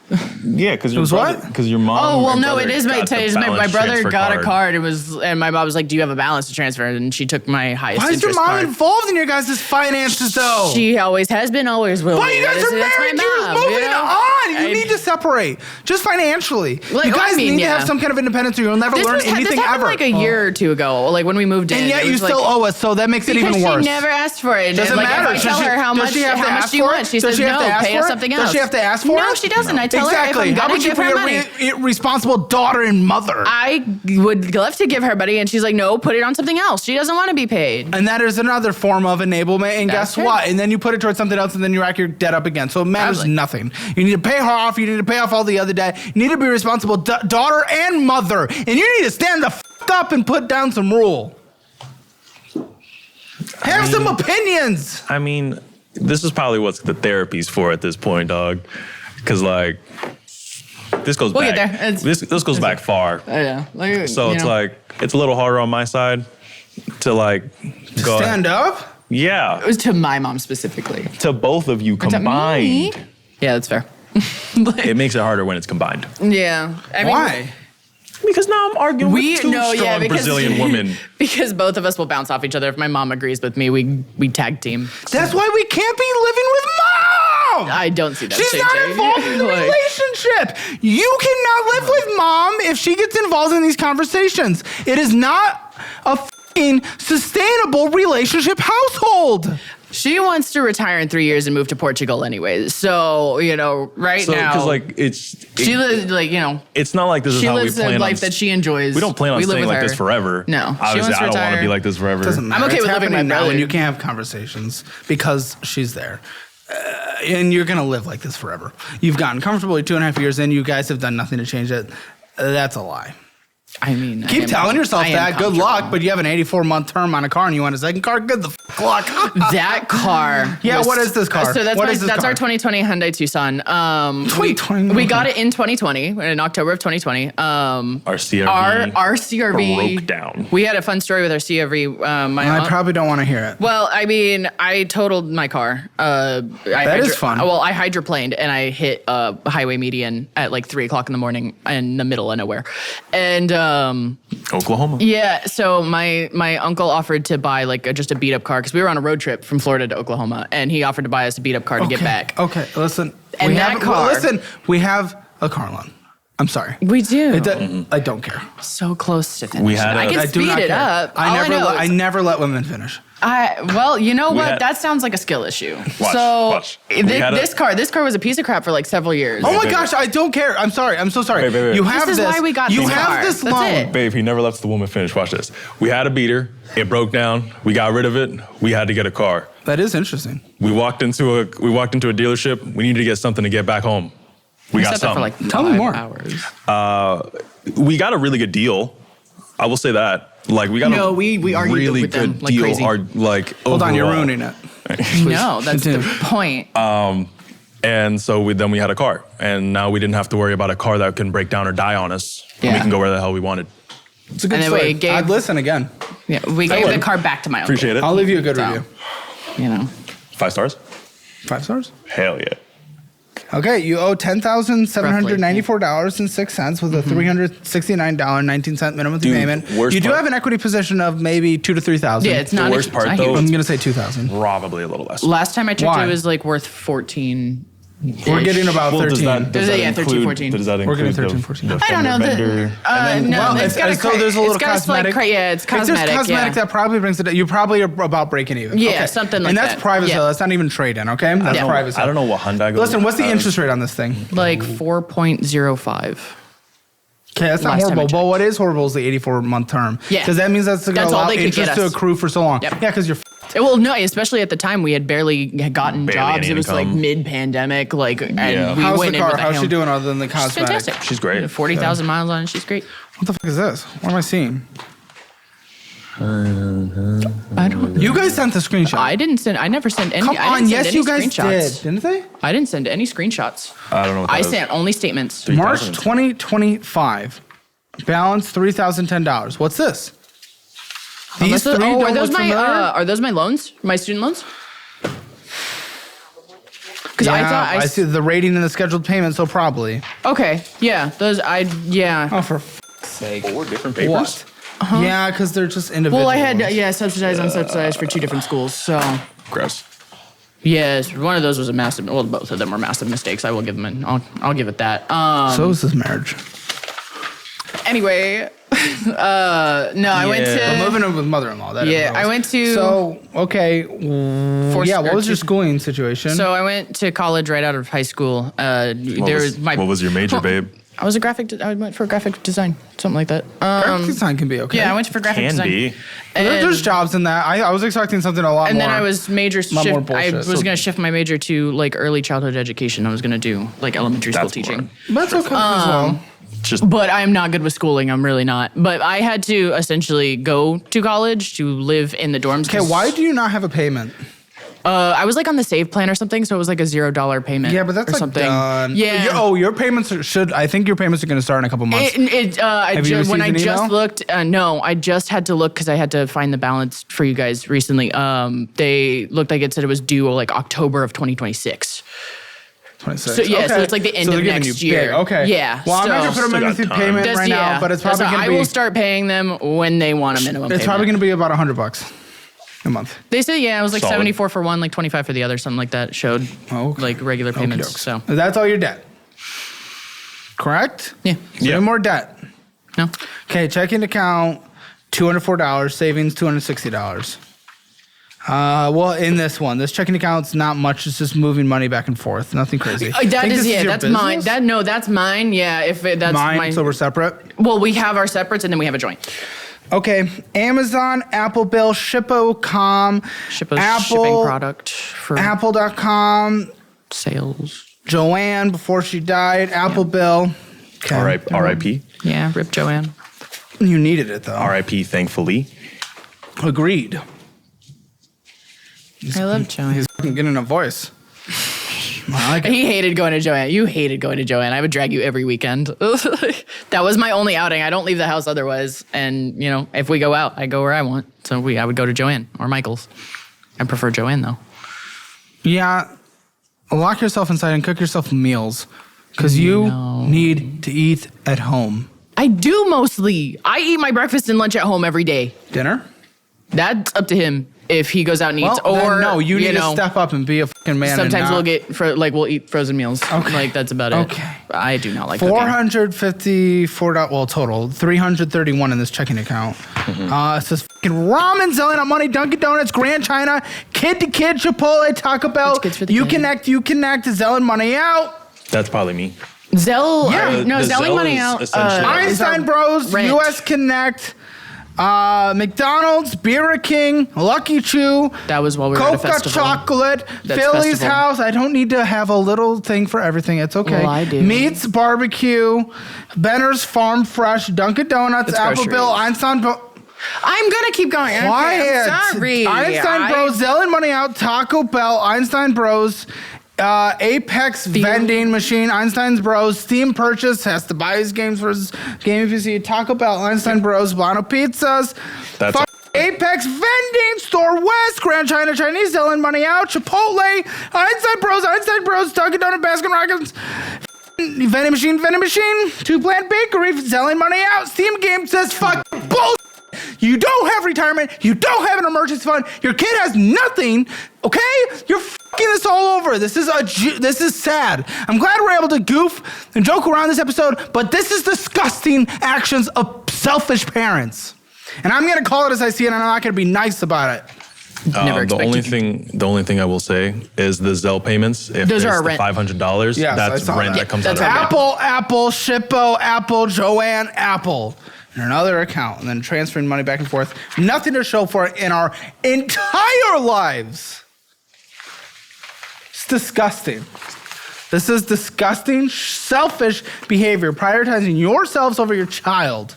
Yeah, because your was brother, what? because your mom. Oh well, and no, brother it is my. got the My balance brother transfer got card. a card. and my mom was like, "Do you have a balance to transfer?" And she took my highest Why is your interest mom card. involved in your guys' finances though? She always has been, always will. But be. you guys are That's my married. You're mom, moving you know? on. You I- need to separate, just financially. Like, you guys I mean, need to yeah. have some kind of independence, or you'll never This learn was anything this happened ever. like a year or two ago, like when we moved in. and yet It you was still like, owe us, so that makes it because even worse. she never asked for it. Doesn't and, matter. If I tell her how Does much, she have to how much ask do you for want? it? She Does says she have no. to ask Pay for us it? something Does else. she have to ask for No, it? she doesn't. I tell exactly. her if I'm How gonna would you give be her a money. irresponsible daughter and mother? I would love to give her money, and she's like, no, put it on something else. She doesn't want to be paid. And that is another form of enablement. And That's guess right. what? And then you put it towards something else, and then you rack your debt up again. So it matters Absolutely. nothing. You need to pay her off. You need to pay off all the other debt. You need to be a responsible daughter and mother. And you need to stand the f up and put down some rule. Have some opinions. I mean, this is probably what the therapy's for at this point, dog. Because this goes We'll back. get there. This goes back far. Yeah. So it's it's a little harder on my side to go Stand up. Yeah, it was to my mom specifically. to both of you To me? combined. Yeah, that's fair. It makes it harder when it's combined. Yeah. I mean, Why? Because now I'm arguing with two strong because Brazilian women. because both of us will bounce off each other. If my mom agrees with me, we tag team. That's why we can't be living with mom. I don't see that. She's changing. not involved in the Like, relationship. You cannot live with mom if she gets involved in these conversations. It is not a f***ing sustainable relationship household. She wants to retire in 3 years and move to Portugal anyways. So, right So, now. because she lives, it's not like this is she how we lives plan a on. life that she enjoys. We don't plan on We live staying with like her. this forever. No. She Obviously, wants to I don't want to retire. be like this forever. Doesn't matter. I'm okay It's with living happening my now, brother. and you can't have conversations because she's there. And you're gonna live like this forever. You've gotten comfortable. You're 2.5 years in. You guys have done nothing to change it. That's a lie. I mean, Keep telling yourself that. Good luck, but you have an 84-month term on a car and you want a second car. Good the f luck. That car. Yeah, what is this car? So that's What is this that's car? our 2020 Hyundai Tucson. 2020. We got it in 2020, in October of 2020. Our CRV Our CRV broke down. We had a fun story with our CRV. I probably don't want to hear it. Well, I mean, I totaled my car. That is fun. Well, I hydroplaned and I hit a highway median at like 3 o'clock in the morning in the middle of nowhere. And Oklahoma. yeah, so my uncle offered to buy just a beat up car because we were on a road trip from Florida to Oklahoma, and he offered to buy us a beat up car to get back. Okay, listen. And that car- Listen, we have a car loan. I'm sorry. We do. I don't care. So close to finishing. We had I a- can I do speed not it care. up. I never let women finish. Well, you know what? had- That sounds like a skill issue. Watch, so watch. This car was a piece of crap for like several years. Oh my babe. gosh, I don't care. I'm sorry. I'm so sorry. Babe. You have This is why we got You this have car. this That's loan. it. Babe, he never lets the woman finish. Watch this. We had a beater. It broke down. We got rid of it. We had to get a car. That is interesting. We walked into a dealership. We needed to get something to get back home. We got sat there for something. like Tell me 5 more. hours. We got a really good deal. I will say that. Like we got No, a we argued really with them good like deal. crazy. Hold on, you're overall. ruining it. No, that's the Continue. point. And so we had a car, and now we didn't have to worry about a car that can break down or die on us. Yeah. We can go where the hell we wanted. It's a good And then story. we gave- I'd listen again. Yeah, we gave would. the car back to my uncle. Appreciate it. I'll leave you a good So, review. You know. 5 stars. 5 stars. Hell yeah. Okay, you owe $10,794.06 with a $369.19 minimum Dude, payment. worst You do part- have an equity position of maybe $2,000 to $3,000. Yeah, it's not. worst it's part, not though- huge. I'm gonna say $2,000. Probably a little less. Last time I checked, Why? it was like worth 14. We're getting about 13. Yeah, 13, 14. Does that We're getting include 13, 14. the I don't know. vendor? No, Well, it's got so there's a little cosmetic. It's If cosmetic. there's cosmetic, yeah. that probably brings it. You probably are about breaking even. Yeah, Okay. something like And that's that. private Yeah. sale. That's not even trade in. Okay, that's Yeah. private sale. I don't know what Hyundai goes. Listen, what's the interest rate on this thing? Like 4.05. Okay, that's not Last time I horrible. But checked. what is horrible is the 84-month term. Yeah. Because that means that's going to That's all allow they could interest get to us. accrue for so long. Yep. Yeah, because you're. Well, no, especially at the time we had barely gotten Barely jobs. any It was like income. mid-pandemic, like, and Yeah. we How's went the in car? with a How's she ham. doing other than the She's cosmetic? fantastic. She's great. 40,000 miles on it. She's great. What the fuck is this? What am I seeing? I don't know. You guys sent the screenshot. I never sent any. Come I didn't on, send yes, any you guys screenshots. did, didn't they? I didn't send any screenshots. I don't know what that I is. sent only statements. March 3,000. 2025. Balance $3,010. What's this? These three don't are those look familiar? are those my loans? My student loans? Because Yeah, I thought I see the rating and the scheduled payment, so probably. Okay, yeah, those yeah. Oh, for f***'s sake. 4 different papers. What? Yeah, because they're just individual. Well, I had ones. subsidized, unsubsidized for 2 different schools. So Gross. yes, one of those was a massive. Well, both of them were massive mistakes. I will give them. I'll give it that. So is this marriage. Anyway, no, I went Yeah. I'm to. moving in with mother-in-law. That Yeah, I went to. So, okay. Yeah, what was your two- schooling situation? So I went to college right out of high school. What was your major, babe? I was a I went for graphic design, something like that. graphic design can be okay. Yeah, I went for graphic Can design. be. There's jobs in that. I was expecting something a lot And more. then I was major lot more shift. I bullshit. was So- gonna shift my major to like early childhood education. I was gonna do like elementary school That's teaching. That's okay as well. Just But I'm not good with schooling. I'm really not. But I had to essentially go to college to live in the dorms. Okay, 'cause, why do you not have a payment? I was like on the save plan or something, so it was like a $0 payment. Yeah, but that's or like something. done. Yeah. Your payments should. I think your payments are going to start in a couple months. When received I an just email? looked, no, I just had to look because I had to find the balance for you guys recently. They looked like it said it was due like October of 2026. 26. So, yeah, so it's like the end So of they're giving next you year. big. Okay. Yeah, Well, I'm not going to so- put them Still into got time. payment Just- right now, yeah. but it's probably That's- going to I be. will start paying them when they want a minimum. It's probably going to be about $100 a month. They said it was like Solid. 74 for one, like 25 for the other, something like that. Showed Okay. like regular payments. Okey-dokes. So That's all your debt. Correct? yeah, So no more debt. no. Okay, checking account, $204, savings, $260. Well, in this one, this checking account's not much. It's just moving money back and forth. Nothing crazy. That Think is this yeah, your that's mine. business? That's mine. Yeah, that's Mine, mine. so we're separate. Well, we have our separates and then we have a joint. Okay, Amazon, Apple Bill, Shippo.com, Ship a Apple, shipping product for Apple.com, sales. Joanne before she died, Apple Bill. Okay. R.I.P. Yeah, rip Joanne. You needed it though. R.I.P. Thankfully. Agreed. I love Joanne. He's fucking getting a voice. I like it. He hated going to Joanne. You hated going to Joanne. I would drag you every weekend. That was my only outing. I don't leave the house otherwise. And, you know, if we go out, I go where I want. So I would go to Joanne or Michael's. I prefer Joanne, though. Yeah, lock yourself inside and cook yourself meals because you need to eat at home. I do mostly. I eat my breakfast and lunch at home every day. Dinner? That's up to him. if he goes out and eats, Well, then or no, you need know, to step up and be a fucking man. sometimes we'll eat frozen meals. Okay. Like that's about it. Okay. I do not like cooking. $454, well, total. $331 in this checking account. It says fucking ramen, selling out money, Dunkin' Donuts, Grand China, Kid to Kid, Chipotle, Taco Bell. It's good for the You kid. Connect, selling money out. That's probably me. Zelle, Yeah. no, The selling Zelle money is out. essentially- Einstein Bros, rent. US Connect, McDonald's, Beer King, Lucky Chew, That was while we were at a Coca festival. Chocolate, That's Philly's festival. House. I don't need to have a little thing for everything. It's okay. Well, I do. Meats Barbecue, Benner's Farm Fresh, Dunkin' Donuts, It's Appleville, groceries. Einstein Bros. I'm gonna keep going. Okay, Quiet. I'm sorry. Einstein Bros, selling money out, Taco Bell, Einstein Bros, Apex vending machine, Einstein's Bros, Steam purchase, has to buy his games for his game if you see Taco Bell, Einstein Bros, Blano Pizzas, That's Apex vending, Store West, Grand China Chinese, selling money out, Chipotle, Einstein Bros, Dunkin' Donut, Baskin Robbins, vending machine, Two Plant Bakery, selling money out, Steam game says fuck bullshit. You don't have retirement. You don't have an emergency fund. Your kid has nothing. Okay? You're fucking this all over. This is sad. I'm glad we're able to goof and joke around this episode, but this is disgusting actions of selfish parents. And I'm gonna call it as I see it, and I'm not gonna be nice about it. Never the expected only thing I will say is the Zelle payments. If Those there's are the rent. $500, Yes, I that's saw rent that. that comes That's out of our it. Apple, Shippo, Apple, Joanne, Apple. In another account, and then transferring money back and forth. Nothing to show for it in our entire lives. It's disgusting. This is disgusting, selfish behavior, prioritizing yourselves over your child.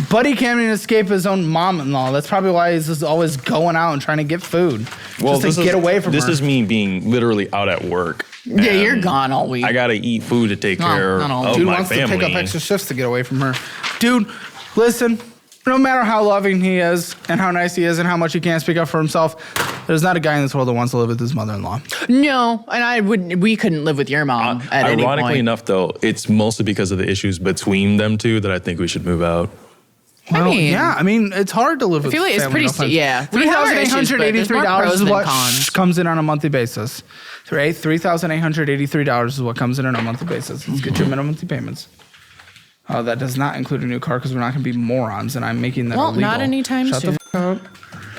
Buddy can't even escape his own mom-in-law. That's probably why he's just always going out and trying to get food. Just to get away from her. This is me being literally out at work. Yeah, you're and gone all week. I gotta eat food to take care not all of Dude my wants family. to pick up extra shifts to get away from her. Dude, listen, no matter how loving he is and how nice he is and how much he can't speak up for himself, there's not a guy in this world that wants to live with his mother-in-law. No, and we couldn't live with your mom at any point. Ironically enough, though, it's mostly because of the issues between them two that I think we should move out. Well, mean- yeah, I mean, it's hard to live with I feel like it's family, pretty no offense. yeah. We have our issues, but there's more $3,883 pros is than what cons. comes in on a monthly basis. Right? $3,883 is what comes in on a monthly basis. Let's get your minimum monthly payments. That does not include a new car because we're not going to be morons, and I'm making that Well, illegal. not anytime Shut soon. the f- up.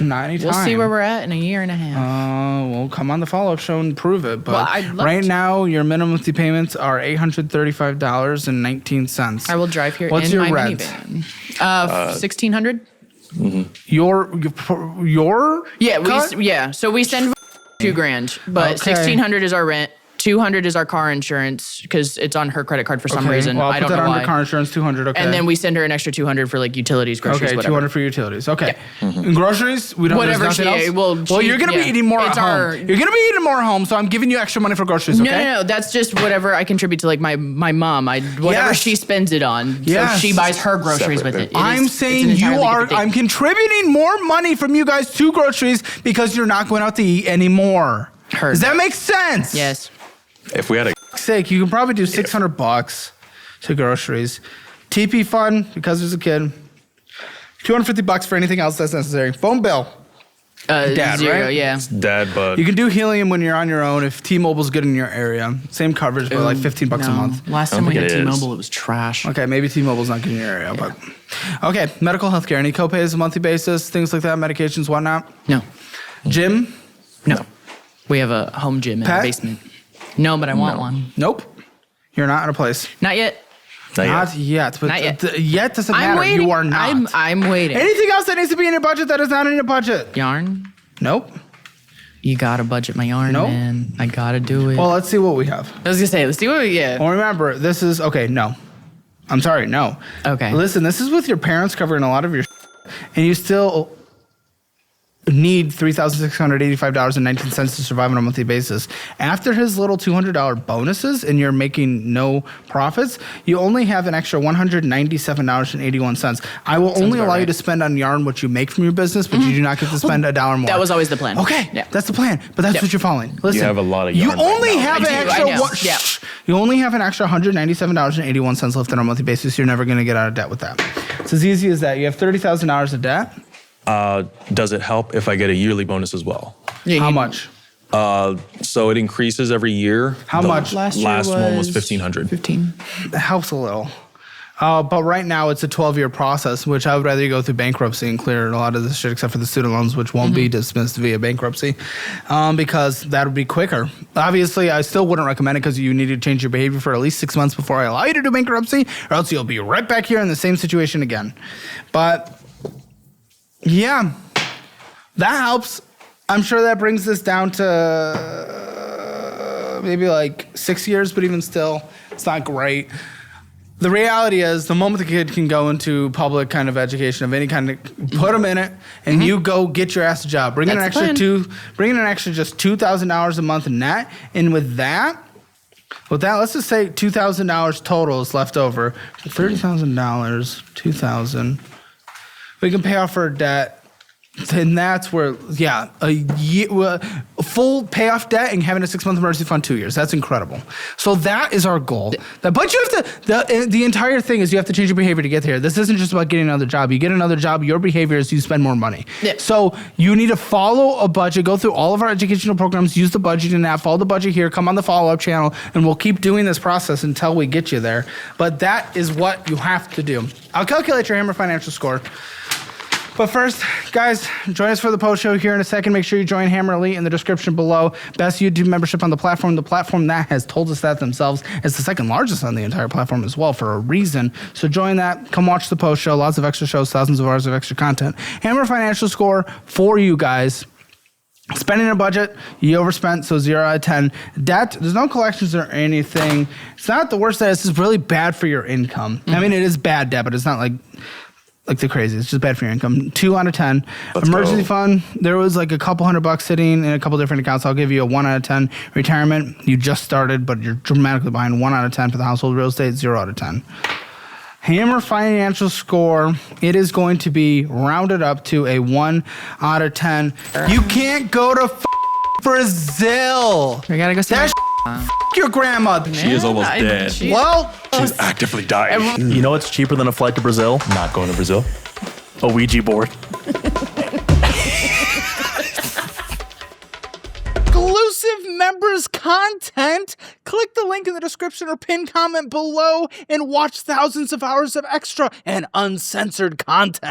Not anytime. We'll see where we're at in a year and a half. We'll come on the follow-up show and prove it. But Well, I'd love right to. now, your minimum monthly payments are $835.19. I will drive here What's in your my rent? minivan. 1,600. Your Yeah, cut? So we send $2,000, but Okay. 1,600 is our rent. 200 is our car insurance because it's on her credit card for some Okay, reason. well, I'll I put don't that know under why. car insurance, 200. Okay. And then we send her an extra 200 for like utilities, groceries, Okay, whatever. 200 for utilities. Okay. And groceries, we don't. Whatever There's nothing she- else? well, she- you're gonna yeah. be eating more It's at home. our- You're gonna be eating more at home, so I'm giving you extra money for groceries. Okay. No. That's just whatever I contribute to like my mom. Whatever Yes. she spends it on. Yes. So she buys her groceries Separate. with it. I'm saying I'm contributing more money from you guys to groceries because you're not going out to eat anymore. Heard. Does that make sense? Yes. If we had a For fuck's sake, you can probably do $600 to groceries. TP fund because there's a kid. $250 for anything else that's necessary. Phone bill. Dad, 0, right? yeah. dad, but You can do helium when you're on your own if T-Mobile's good in your area. Same coverage, but like $15 a month. Last I time don't we had think it is. T-Mobile, it was trash. Okay, maybe T-Mobile's not good in your area, but okay. Medical health care. Any copays, monthly basis, things like that, medications, whatnot. No. Gym. No. We have a home gym in Pet? the basement. No, but I want one. Nope. You're not in a place. Not yet. not yet. But Not yet. Yet doesn't I'm matter. waiting. You are not. I'm waiting. Anything else that needs to be in your budget that is not in your budget? Yarn? Nope. You gotta budget my yarn, Nope. man. I gotta do it. Well, let's see what we have. I was gonna say, let's see what we get. Well, remember, this is okay. No, I'm sorry. No. Okay. Listen, this is with your parents covering a lot of your, and you still need $3,685.19 to survive on a monthly basis. After his little $200 bonuses and you're making no profits, you only have an extra $197.81. I will only about allow you right. to spend on yarn what you make from your business, but you do not get to spend a dollar more. That was always the plan. Okay, Yeah. that's the plan, but that's Yep. what you're following. Listen, have a lot of You yarn right only now. have I an do, extra. I know. One, Yeah. You only have an extra $197.81 left on a monthly basis. You're never going to get out of debt with that. It's as easy as that. You have $30,000 of debt. Does it help if I get a yearly bonus as well? Yeah, How much? So it increases every year. How much? Last year one was was 1,500. 15. It helps a little. But right now it's a 12-year process, which I would rather you go through bankruptcy and clear a lot of this shit, except for the student loans, which won't be dismissed via bankruptcy, because that would be quicker. Obviously, I still wouldn't recommend it because you need to change your behavior for at least 6 months before I allow you to do bankruptcy, or else you'll be right back here in the same situation again. But yeah, that helps. I'm sure that brings this down to maybe like 6 years, but even still, it's not great. The reality is, the moment the kid can go into public kind of education of any kind, put them in it, and you go get your ass a job. Bring in an That's the extra just $2,000 a month net, and with that, let's just say $2,000 total is left over. $30,000, $2,000. We can pay off our debt. And that's where, a full payoff debt and having a 6-month emergency fund, 2 years. That's incredible. So that is our goal. But you have to, the entire thing is you have to change your behavior to get here. This isn't just about getting another job. You get another job, your behavior is you spend more money. Yeah. So you need to follow a budget, go through all of our educational programs, use the budgeting app, follow the budget here, come on the follow-up channel, and we'll keep doing this process until we get you there. But that is what you have to do. I'll calculate your Hammer financial score. But first, guys, join us for the post show here in a second. Make sure you join Hammer Elite in the description below. Best YouTube membership on the platform that has told us that themselves. It's the second largest on the entire platform as well for a reason. So join that. Come watch the post show. Lots of extra shows, thousands of hours of extra content. Hammer financial score for you guys. Spending a budget, you overspent, so 0 out of 10. Debt, there's no collections or anything. It's not the worst debt. It's just really bad for your income. I mean, it is bad debt, but it's not like the crazy. It's just bad for your income. 2 out of 10. Emergency fund, there was like a couple $100 sitting in a couple different accounts. I'll give you a 1 out of 10. Retirement, you just started, but you're dramatically behind. 1 out of 10 for the household real estate, 0 out of 10. Hammer financial score, it is going to be rounded up to a 1 out of 10. You can't go to Brazil. We gotta go see That's your grandma. She is almost dead. Well, She's actively dying. You know what's cheaper than a flight to Brazil? Not going to Brazil. A Ouija board. exclusive members content. Click the link in the description or pinned comment below and watch thousands of hours of extra and uncensored content.